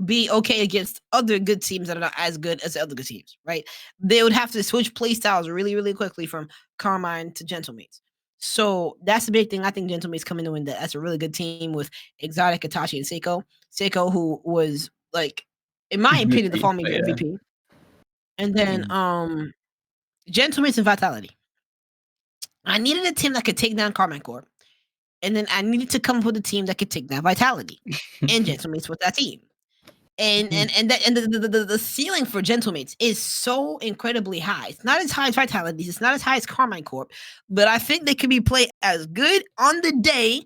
be okay against other good teams that are not as good as the other good teams, right? They would have to switch play styles really, really quickly from Carmine to Gentlemates. So that's the big thing. I think Gentlemates come in to win that. That's a really good team with Exotic, Itachi, and Seiko. Seiko, who was like, in my opinion, the MVP, fall major yeah. MVP. And then Gentlemates and Vitality. I needed a team that could take down Carmine Corp. And then I needed to come up with a team that could take down Vitality. And Gentlemates with that team. And the ceiling for Gentlemates is so incredibly high. It's not as high as Vitality's. It's not as high as Carmine Corp. But I think they can be played as good on the day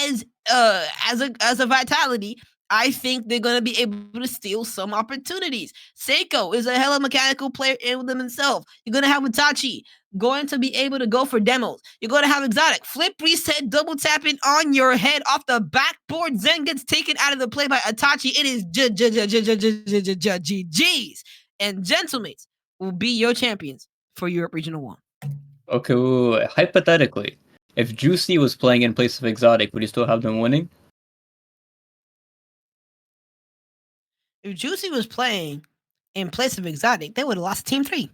as a Vitality. I think they're gonna be able to steal some opportunities. Seiko is a hella mechanical player in them himself. You're gonna have Itachi going to be able to go for demos. You're gonna have Exotic flip reset, double tapping on your head off the backboard. Zen gets taken out of the play by Itachi. It is GG's. And Gentlemates will be your champions for Europe Regional 1. Okay, wait. Hypothetically, if Juicy was playing in place of Exotic, would you still have them winning? If Juicy was playing in place of Exotic, they would have lost Team 3.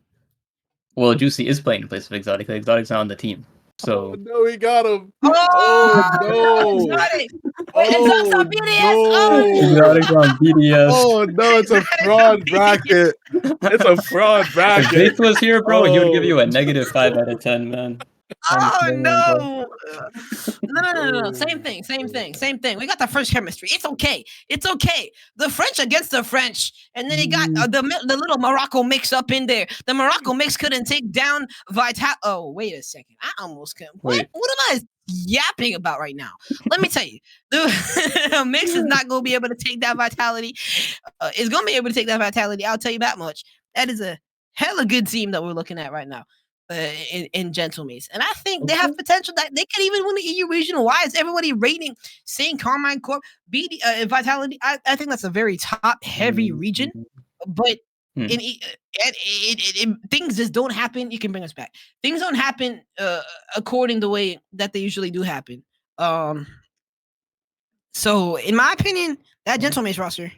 Well, Juicy is playing in place of Exotic. Exotic's not on the team. So No, he got him. Oh, no. Exotic! Wait, Exotic's on BDS! Exotic's on BDS. Oh no, it's a fraud bracket. It's a fraud If bracket. Faith was here, bro, he would give Oh. you a -5 out of 10, man. Oh saying, no! No. Same thing. We got the French chemistry. It's okay. The French against the French, and then you got the little Morocco mix up in there. The Morocco mix couldn't take down Vital. Oh, wait a second. I almost couldn't. Wait. What am I yapping about right now? Let me tell you, the mix is not going to be able to take that Vitality. It's going to be able to take that Vitality. I'll tell you that much. That is a hella good team that we're looking at right now. In Gentlemates, and I think they have potential that they could even win the EU regional. Why is everybody rating saying Carmine Corp, BD, Vitality? I think that's a very top heavy region, but things just don't happen. You can bring us back. Things don't happen according the way that they usually do happen. So in my opinion, that Gentlemates roster,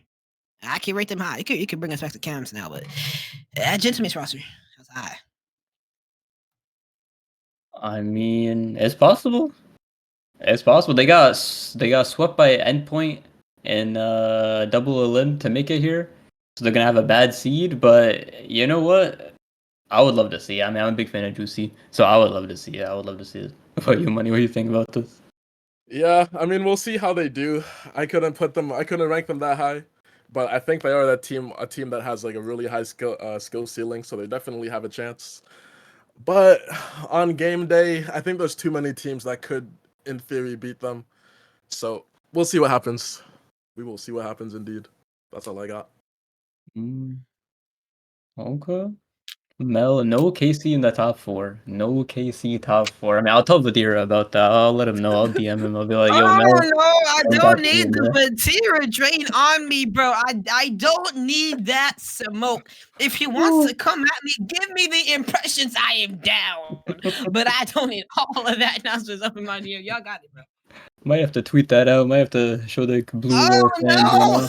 I can rate them high. You can bring us back to cams now, but that Gentlemates roster, that's high. I mean, it's possible. It's possible. They got swept by Endpoint and double elim to make it here, so they're gonna have a bad seed. But you know what? I would love to see it. I mean, I'm a big fan of Juicy, so I would love to see it. I would love to see it. What about you, Money? What do you think about this? Yeah, I mean, we'll see how they do. I couldn't rank them that high, but I think they are a team that has like a really high skill ceiling, so they definitely have a chance. But on game day, I think there's too many teams that could, in theory, beat them. So we'll see what happens. We will see what happens indeed. That's all I got. Okay. Mel, no KC in the top 4. No KC top 4. I mean, I'll tell Vadira about that. I'll let him know. I'll DM him. I'll be like, yo, Oh Mel. no, I I don't got you, need the bro. material drain on me, bro. I don't need that smoke. If he wants to come at me, give me the impressions. I am down, but I don't need all of that nonsense up in my ear. Y'all got it, bro. Might have to tweet that out. Might have to show the blue Oh wall fans, you know? no!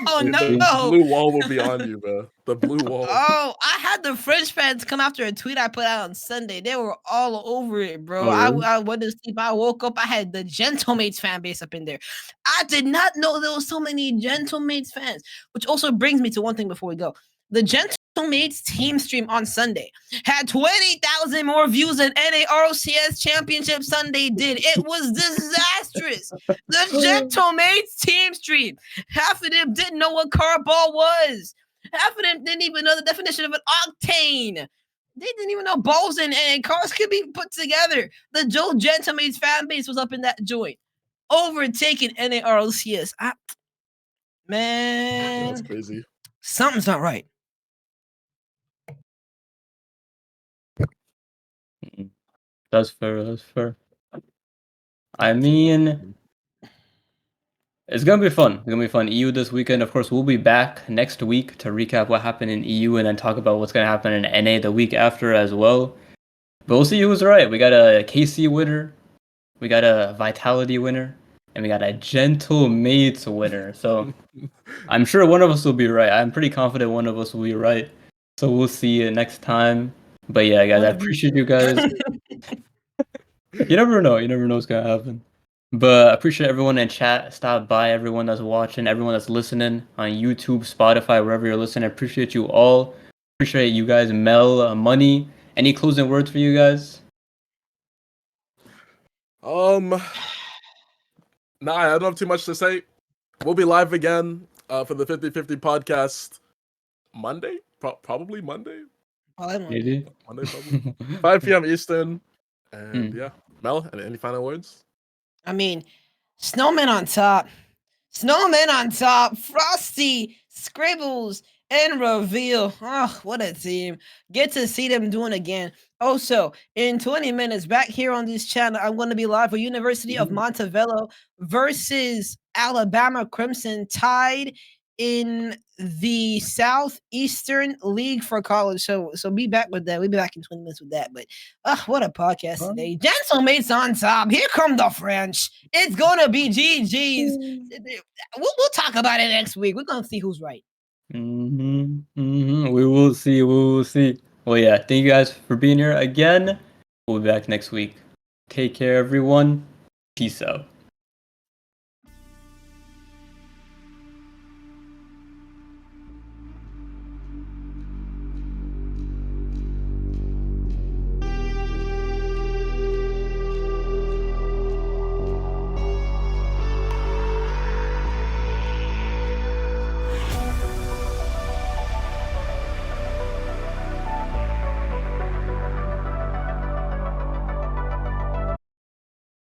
Oh The no! blue wall will be on you, bro. The blue wall. Oh, I had the French fans come after a tweet I put out on Sunday. They were all over it, bro. Oh, really? I went to sleep. I woke up. I had the Gentlemates fan base up in there. I did not know there was so many Gentlemates fans. Which also brings me to one thing before we go. The Gentlemates team stream on Sunday had 20,000 more views than any RLCS Championship Sunday did. It was disastrous. The Gentlemates team stream. Half of them didn't know what carball was. Half of them didn't even know the definition of an octane. They didn't even know balls and cars could be put together. The Joe Gentlemates fan base was up in that joint, overtaking NARLCS. Man, That's crazy. something's not right. That's fair. That's fair. I mean, it's gonna be fun. It's gonna be fun. EU this weekend. Of course, we'll be back next week to recap what happened in EU and then talk about what's gonna happen in NA the week after as well. But we'll see who was right. We got a KC winner, we got a Vitality winner, and we got a Gentle Mates winner. So I'm sure one of us will be right. I'm pretty confident one of us will be right. So we'll see you next time. But yeah, guys, I appreciate you guys. You never know. You never know what's gonna happen. But I appreciate everyone in chat. Stop by, everyone that's watching, everyone that's listening on YouTube, Spotify, wherever you're listening. I appreciate you all. Appreciate you guys. Mel, Money. Any closing words for you guys? Nah, I don't have too much to say. We'll be live again for the 50/50 podcast Monday, probably Monday. Maybe. Monday, probably 5 p.m. Eastern. And yeah, Mel, any final words? I mean, Snowman on top. Snowman on top. Frosty, Scribbles, and Reveal. Oh, what a team. Get to see them doing again. Also, in 20 minutes, back here on this channel, I'm going to be live for University of Montevideo versus Alabama Crimson, tied in the Southeastern League for college. So be back with that. We'll be back in 20 minutes with that. But what a podcast today. Gentlemates on top. Here come the French. It's gonna be GG's. We'll talk about it next week. We're gonna see who's right. We will see. We will see. Well, yeah. Thank you guys for being here again. We'll be back next week. Take care, everyone. Peace out.